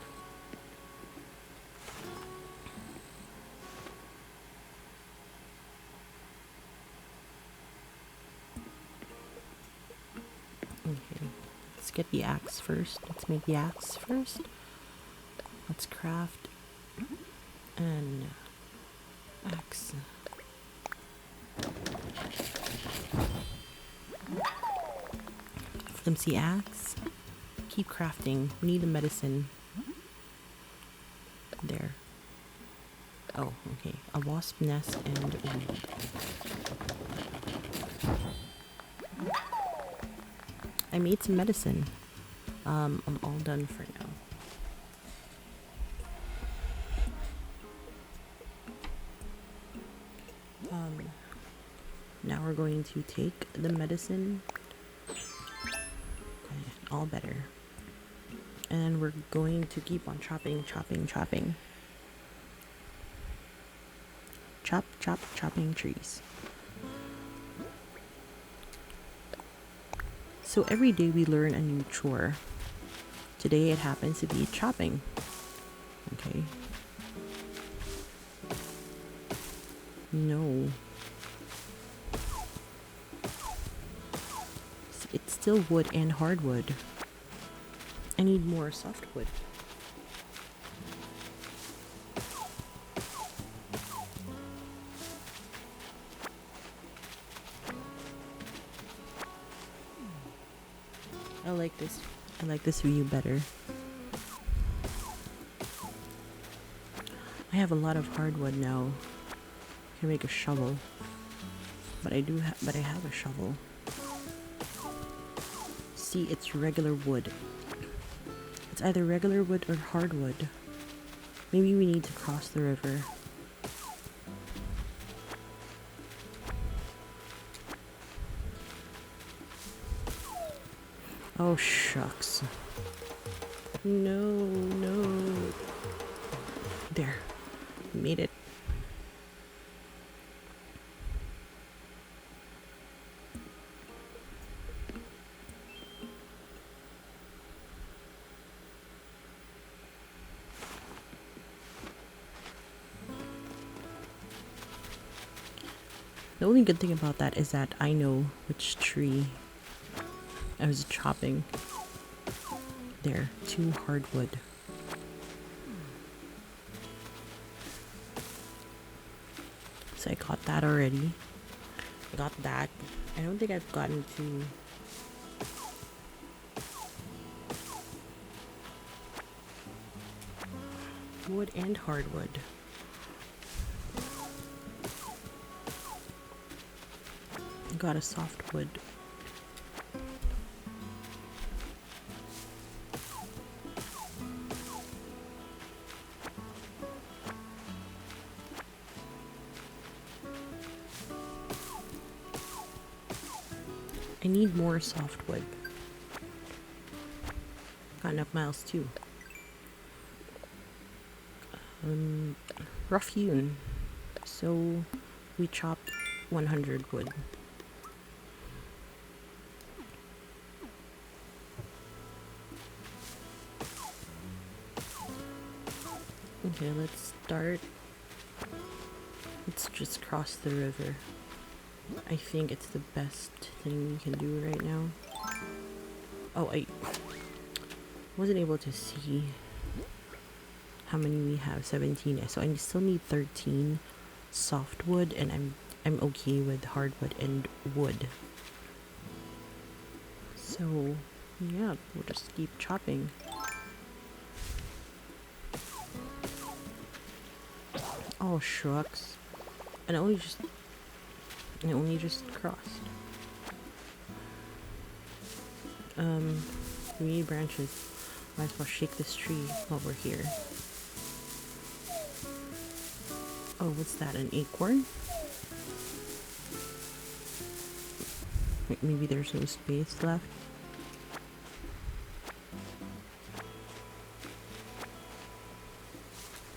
Okay, let's get the axe first. Let's make the axe first. Let's craft an axe. Flimsy axe. Keep crafting. We need the medicine. There. Oh, okay. A wasp nest and wood. I made some medicine. I'm all done for now. Now we're going to take the medicine. Okay, all better. And we're going to keep on chopping. Chopping trees. So every day we learn a new chore. Today it happens to be chopping. Okay. No. It's still wood and hardwood. I need more softwood. like this. I like this view better. I have a lot of hardwood now. I can make a shovel, but I have a shovel. See, it's regular wood. It's either regular wood or hardwood. Maybe we need to cross the river. Oh shucks. No. There. Made it. The only good thing about that is that I know which tree I was chopping. There, 2 hardwood. So I got that already. I got that. I don't think I've gotten to wood and hardwood. I got a softwood. I need more softwood. Got enough miles too. Rough hewn. So we chopped 100 wood. Okay, let's start. Let's just cross the river. I think it's the best thing we can do right now. Oh, I wasn't able to see how many we have. 17. So I still need 13 softwood, and I'm okay with hardwood and wood. So yeah, we'll just keep chopping. Oh shucks. And I only just crossed. We need branches. Might as well shake this tree while we're here. Oh, what's that? An acorn? Wait, maybe there's no space left.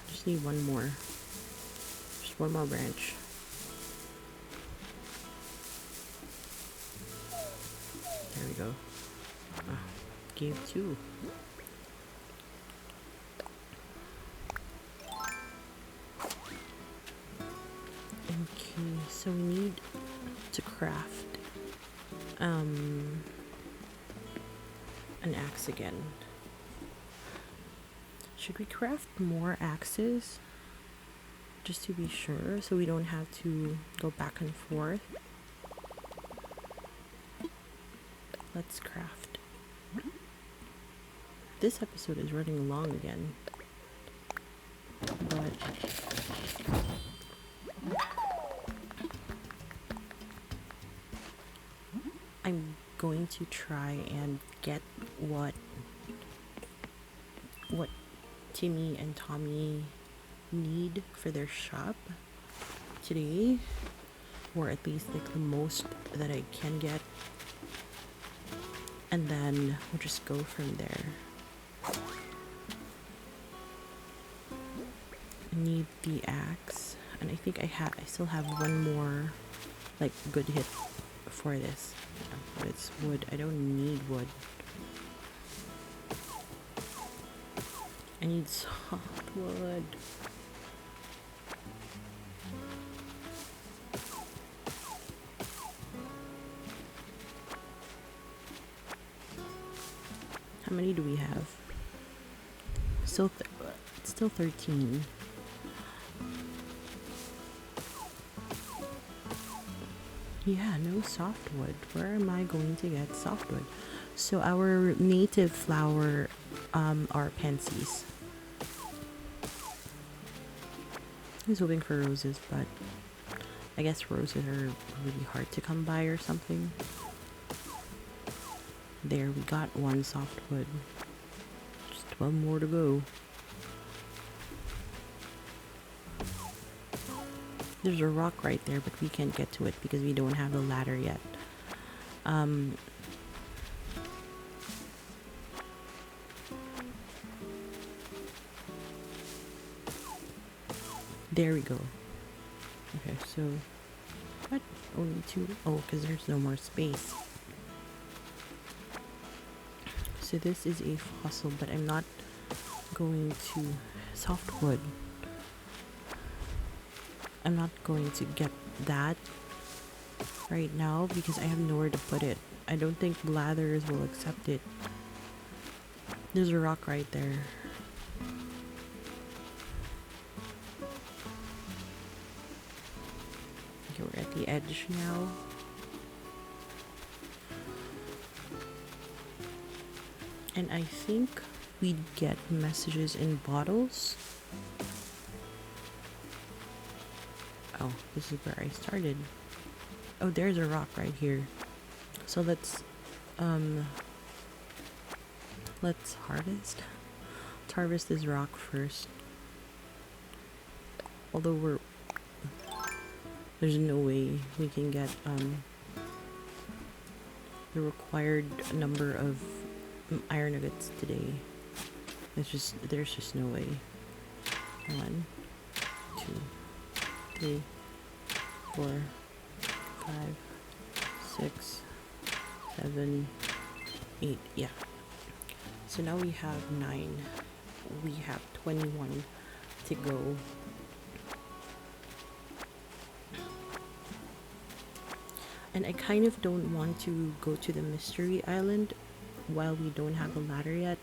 Just need one more. Just one more branch. There we go. Gave 2. Okay, so we need to craft an axe again. Should we craft more axes? Just to be sure, so we don't have to go back and forth. Let's craft. This episode is running long again. But I'm going to try and get what Timmy and Tommy need for their shop today, or at least like the most that I can get, and then we'll just go from there. I need the axe, and I think I still have one more like good hit for this. Yeah, but it's wood. I don't need wood. I need softwood. How many do we have? Still 13. Yeah, no softwood. Where am I going to get softwood? So our native flower are pansies. I was hoping for roses, but I guess roses are really hard to come by or something. There, we got one softwood. Just one more to go. There's a rock right there, but we can't get to it because we don't have the ladder yet. There we go. Okay, so what? Only two? Oh, because there's no more space. So this is a fossil, but I'm not going to softwood. I'm not going to get that right now because I have nowhere to put it. I don't think ladders will accept it. There's a rock right there. Okay, we're at the edge now. And I think we get messages in bottles. Oh, this is where I started. Oh, there's a rock right here. So let's harvest. Let's harvest this rock first. Although there's no way we can get the required number of iron nuggets today. There's just no way. 1, 2, 3, 4, 5, 6, 7, 8. Yeah. So now we have 9. We have 21 to go. And I kind of don't want to go to the mystery island while we don't have a ladder yet,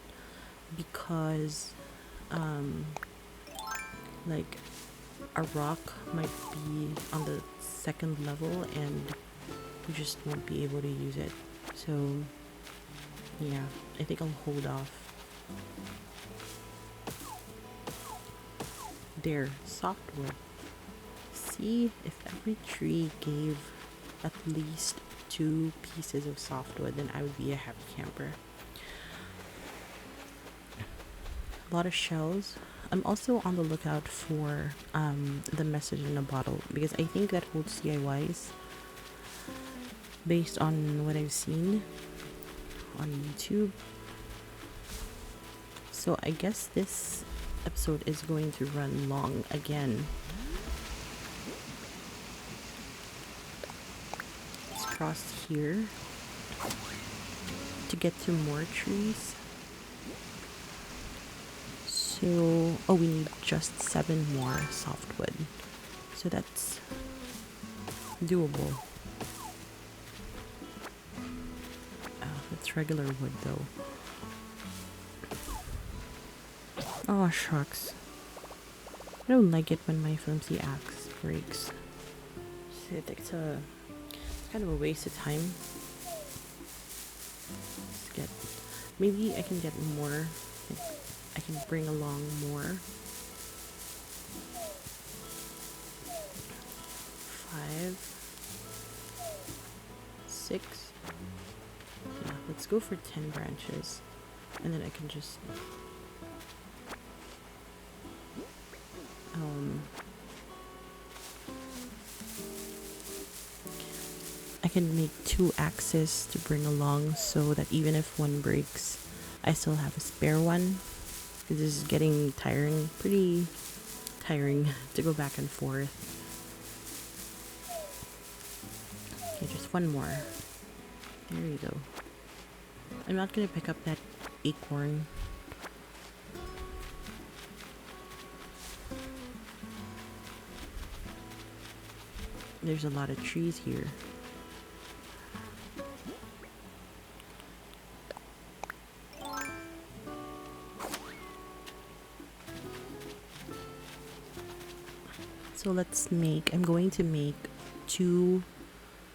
because like a rock might be on the 2nd level and we just won't be able to use it. So yeah, I think I'll hold off. There, softwood. See, if every tree gave at least 2 pieces of softwood, then I would be a happy camper. A lot of shells. I'm also on the lookout for the message in a bottle, because I think that holds DIYs based on what I've seen on YouTube. So I guess this episode is going to run long again. Let's cross here to get to more trees. So, oh, we need just 7 more softwood. So that's doable. That's regular wood though. Oh, shucks. I don't like it when my flimsy axe breaks. It's kind of a waste of time. Maybe I can get more. I can bring along more. 5, 6. Yeah, let's go for 10 branches. And then I can just I can make 2 axes to bring along, so that even if one breaks, I still have a spare one. This is getting pretty tiring to go back and forth. Okay, just one more. There you go. I'm not gonna pick up that acorn. There's a lot of trees here. So I'm going to make 2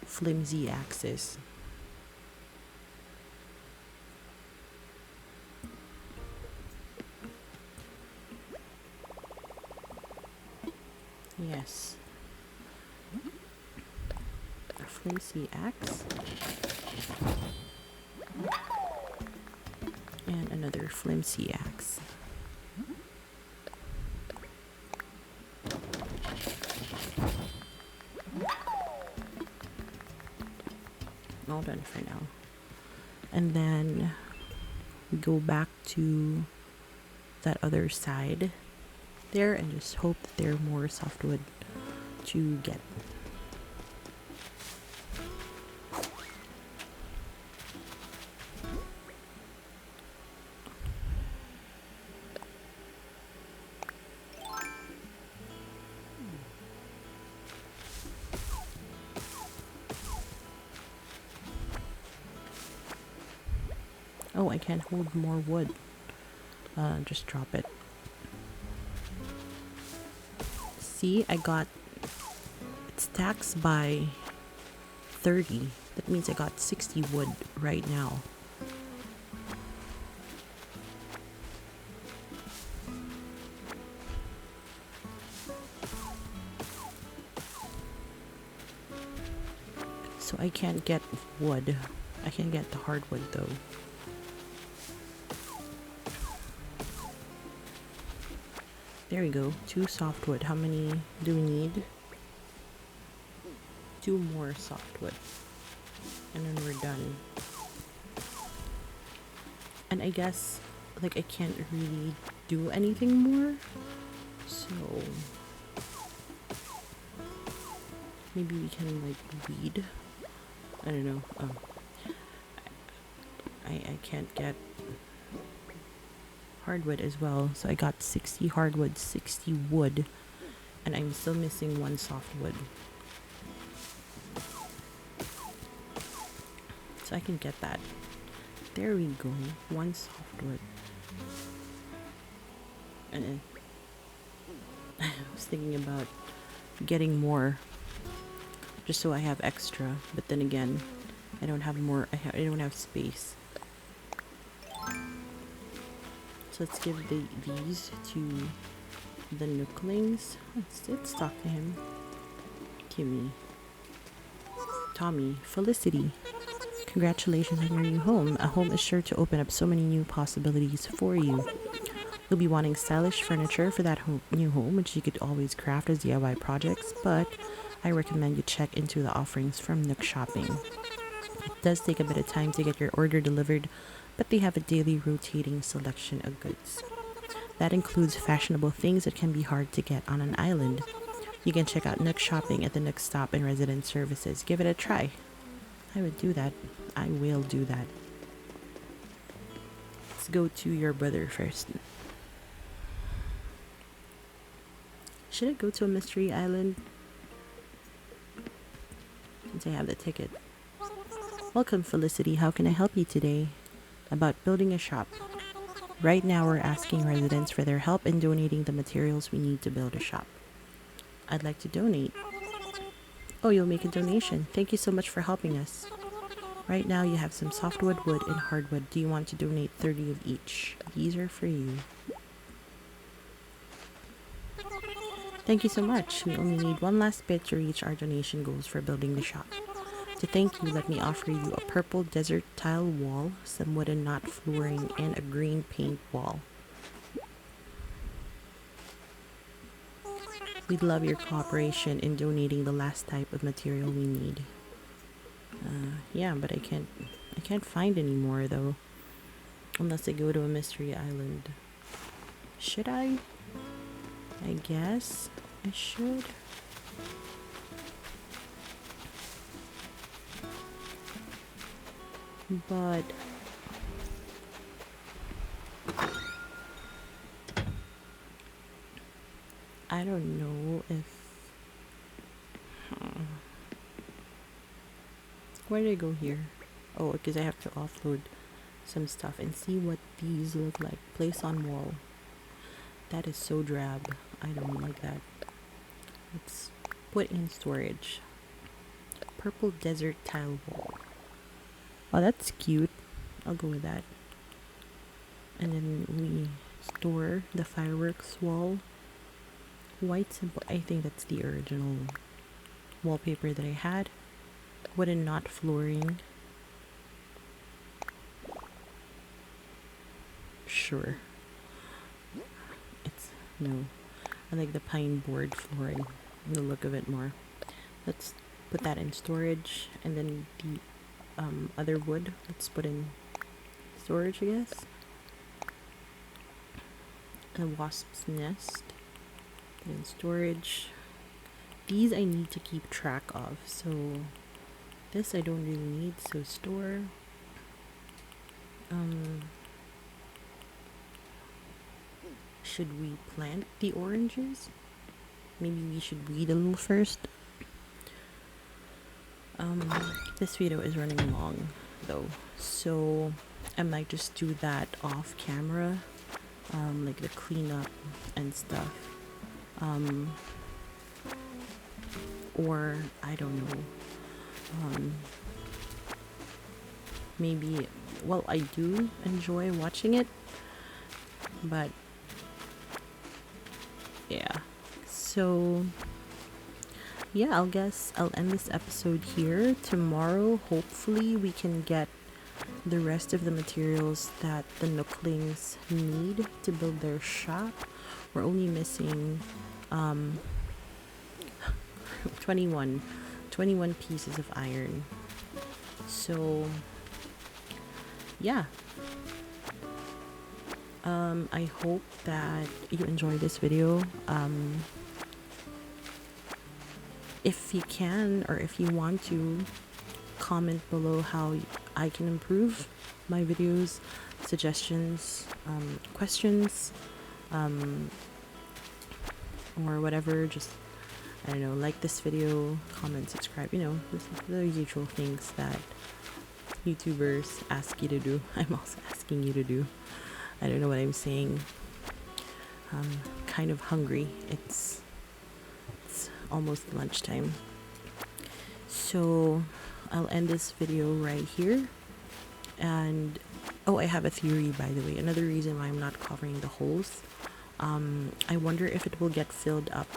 flimsy axes. Yes. A flimsy axe. And another flimsy axe. All done for now. And then we go back to that other side there and just hope that there are more softwood to get. Oh, I can't hold more wood. Just drop it. See, I got it stacks by 30. That means I got 60 wood right now. So I can't get wood. I can get the hardwood though. There we go. 2 softwood. How many do we need? 2 more softwood. And then we're done. And I guess, like, I can't really do anything more. So maybe we can, like, weed. I don't know. I can't get hardwood as well. So I got 60 hardwood, 60 wood. And I'm still missing 1 softwood. So I can get that. There we go. 1 softwood. And then I was thinking about getting more just so I have extra, but then again I don't have more. I don't have space. So let's give these to the Nooklings. Let's talk to him. Kimmy, Tommy, Felicity. Congratulations on your new home. A home is sure to open up so many new possibilities for you. You'll be wanting stylish furniture for that new home, which you could always craft as DIY projects, but I recommend you check into the offerings from Nook Shopping. It does take a bit of time to get your order delivered, but they have a daily rotating selection of goods. That includes fashionable things that can be hard to get on an island. You can check out Nook Shopping at the Nook Stop and Resident Services. Give it a try. I would do that. I will do that. Let's go to your brother first. Should I go to a mystery island? Since I have the ticket. Welcome, Felicity. How can I help you today? About building a shop. Right now we're asking residents for their help in donating the materials we need to build a shop. I'd like to donate. Oh, you'll make a donation. Thank you so much for helping us. Right now you have some softwood, wood, and hardwood. Do you want to donate 30 of each? These are for you. Thank you so much. We only need 1 last bit to reach our donation goals for building the shop. To thank you, let me offer you a purple desert tile wall, some wooden knot flooring, and a green paint wall. We'd love your cooperation in donating the last type of material we need. Yeah, but I can't find any more though. Unless I go to a mystery island. Should I? I guess I should. But I don't know if where did I go here? Oh, because I have to offload some stuff and see what these look like. Place on wall. That is so drab. I don't like that. Let's put in storage. Purple desert tile wall. Oh, that's cute. I'll go with that. And then we store the fireworks wall white simple. I think that's the original wallpaper that I had. Wooden knot flooring. Sure. It's no. I like the pine board flooring. The look of it more. Let's put that in storage, and then the other wood, let's put in storage, I guess. A wasp's nest, put in storage. These I need to keep track of, so this I don't really need, so store. Should we plant the oranges? Maybe we should weed a little first. This video is running long though, so I might just do that off camera, like the cleanup and stuff, or I don't know, maybe, well, I do enjoy watching it, but yeah, so yeah, I guess I'll end this episode here. Tomorrow, hopefully, we can get the rest of the materials that the Nooklings need to build their shop. We're only missing 21 pieces of iron. So, yeah. I hope that you enjoy this video. If you can, or if you want to, comment below how I can improve my videos, suggestions, questions, or whatever. Just, I don't know, like this video, comment, subscribe, you know, the usual things that YouTubers ask you to do. I'm also asking you to do. I don't know what I'm saying. I'm kind of hungry. It's almost lunchtime, so I'll end this video right here. And oh, I have a theory, by the way. Another reason why I'm not covering the holes, I wonder if it will get filled up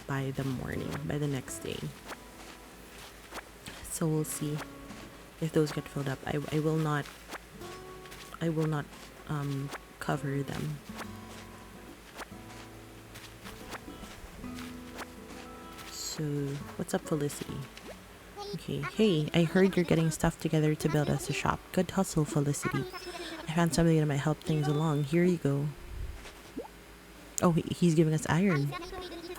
by the morning, by the next day. So we'll see if those get filled up. I will not cover them. So, what's up, Felicity? Okay, hey, I heard you're getting stuff together to build us a shop. Good hustle, Felicity. I found something that might help things along. Here you go. Oh, he's giving us iron.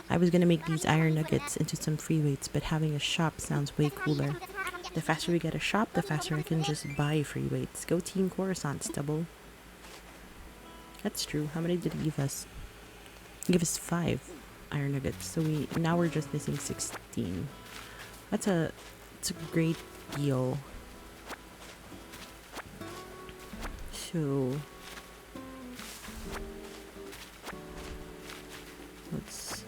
I was gonna make these iron nuggets into some free weights, but having a shop sounds way cooler. The faster we get a shop, the faster I can just buy free weights. Go Team Coruscant, Stubble. That's true. How many did he give us? He gave us 5 iron nuggets, so now we're just missing 16. It's a great deal. So let's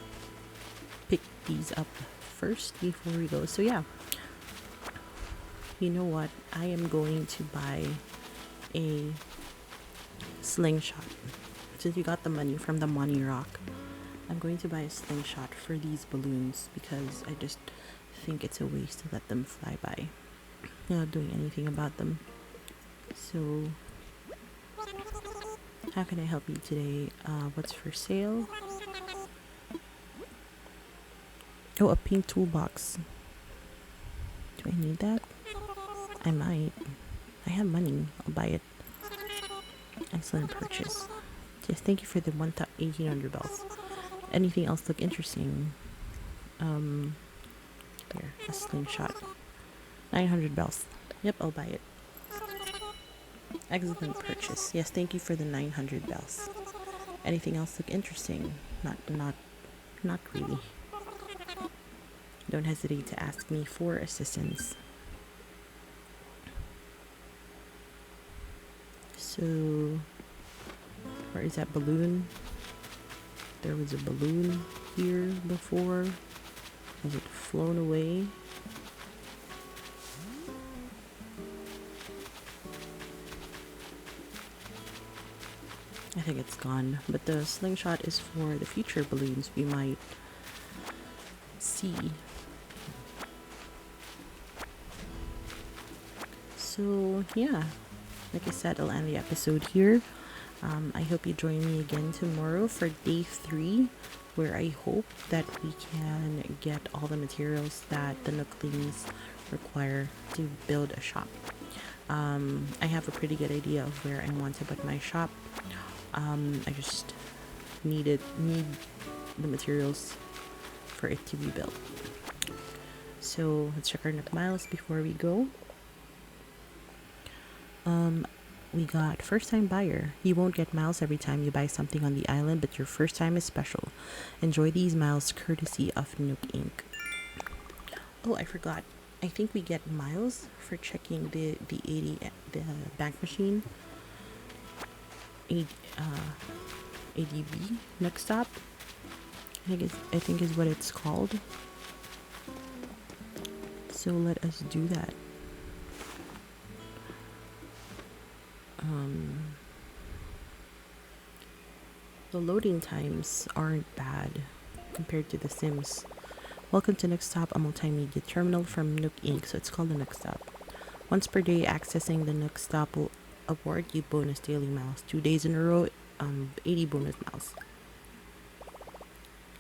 pick these up first before we go. So yeah, you know what, I am going to buy a slingshot. Since we got the money from the money rock, I'm going to buy a slingshot for these balloons because I just think it's a waste to let them fly by. I'm not doing anything about them. So, how can I help you today? What's for sale? Oh, a pink toolbox. Do I need that? I might. I have money. I'll buy it. Excellent purchase. Yes, thank you for the 1,800 bells. Anything else look interesting? Here, a slingshot. 900 bells. Yep, I'll buy it. Excellent purchase. Yes, thank you for the 900 bells. Anything else look interesting? Not really. Don't hesitate to ask me for assistance. So, where is that balloon? There was a balloon here before. Has it flown away? I think it's gone. But the slingshot is for the future balloons we might see. So yeah, like I said, I'll end the episode here. I hope you join me again tomorrow for day 3, where I hope that we can get all the materials that the Nooklings require to build a shop. I have a pretty good idea of where I want to put my shop. I just need the materials for it to be built. So let's check our Nook miles before we go. We got first time buyer. You won't get miles every time you buy something on the island, but your first time is special. Enjoy these miles courtesy of Nook Inc. Oh, I forgot. I think we get miles for checking the bank machine. ADB Nook Stop. I think is what it's called. So let us do that. The loading times aren't bad compared to the Sims. Welcome to Nook Stop, a multimedia terminal from Nook Inc. So it's called the Nook Stop. Once per day, accessing the Nook Stop will award you bonus daily miles. 2 days in a row, 80 bonus miles.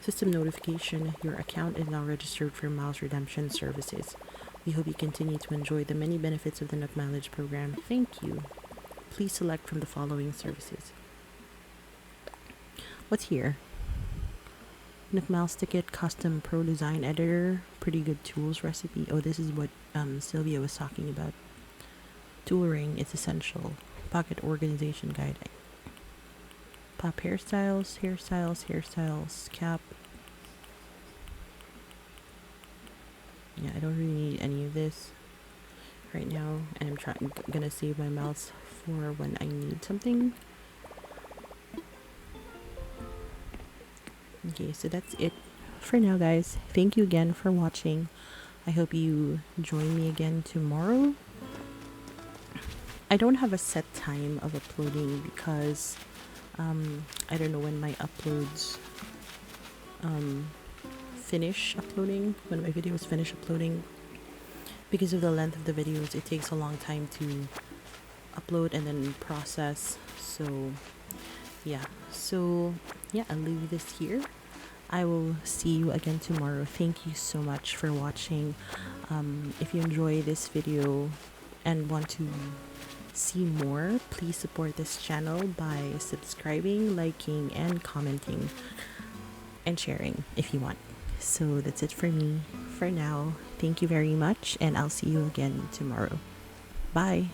System notification: your account is now registered for miles redemption services. We hope you continue to enjoy the many benefits of the Nook Mileage program. Thank you. Please select from the following services. What's here? Nook Miles Ticket, Custom Pro Design Editor, Pretty Good Tools Recipe. Oh, this is what Sylvia was talking about. Tool ring is essential. Pocket Organization Guide. Pop hairstyles, cap. Yeah, I don't really need any of this right now, and I'm gonna save my mouse for when I need something. Okay, so that's it for now, guys. Thank you again for watching. I hope you join me again tomorrow. I don't have a set time of uploading because I don't know when my uploads finish uploading, when my videos finish uploading. Because of the length of the videos, it takes a long time to upload and then process. So yeah, I'll leave this here. I will see you again tomorrow. Thank you so much for watching. If you enjoy this video and want to see more, please support this channel by subscribing, liking, and commenting, and sharing if you want. So that's it for me for now. Thank you very much, and I'll see you again tomorrow. Bye.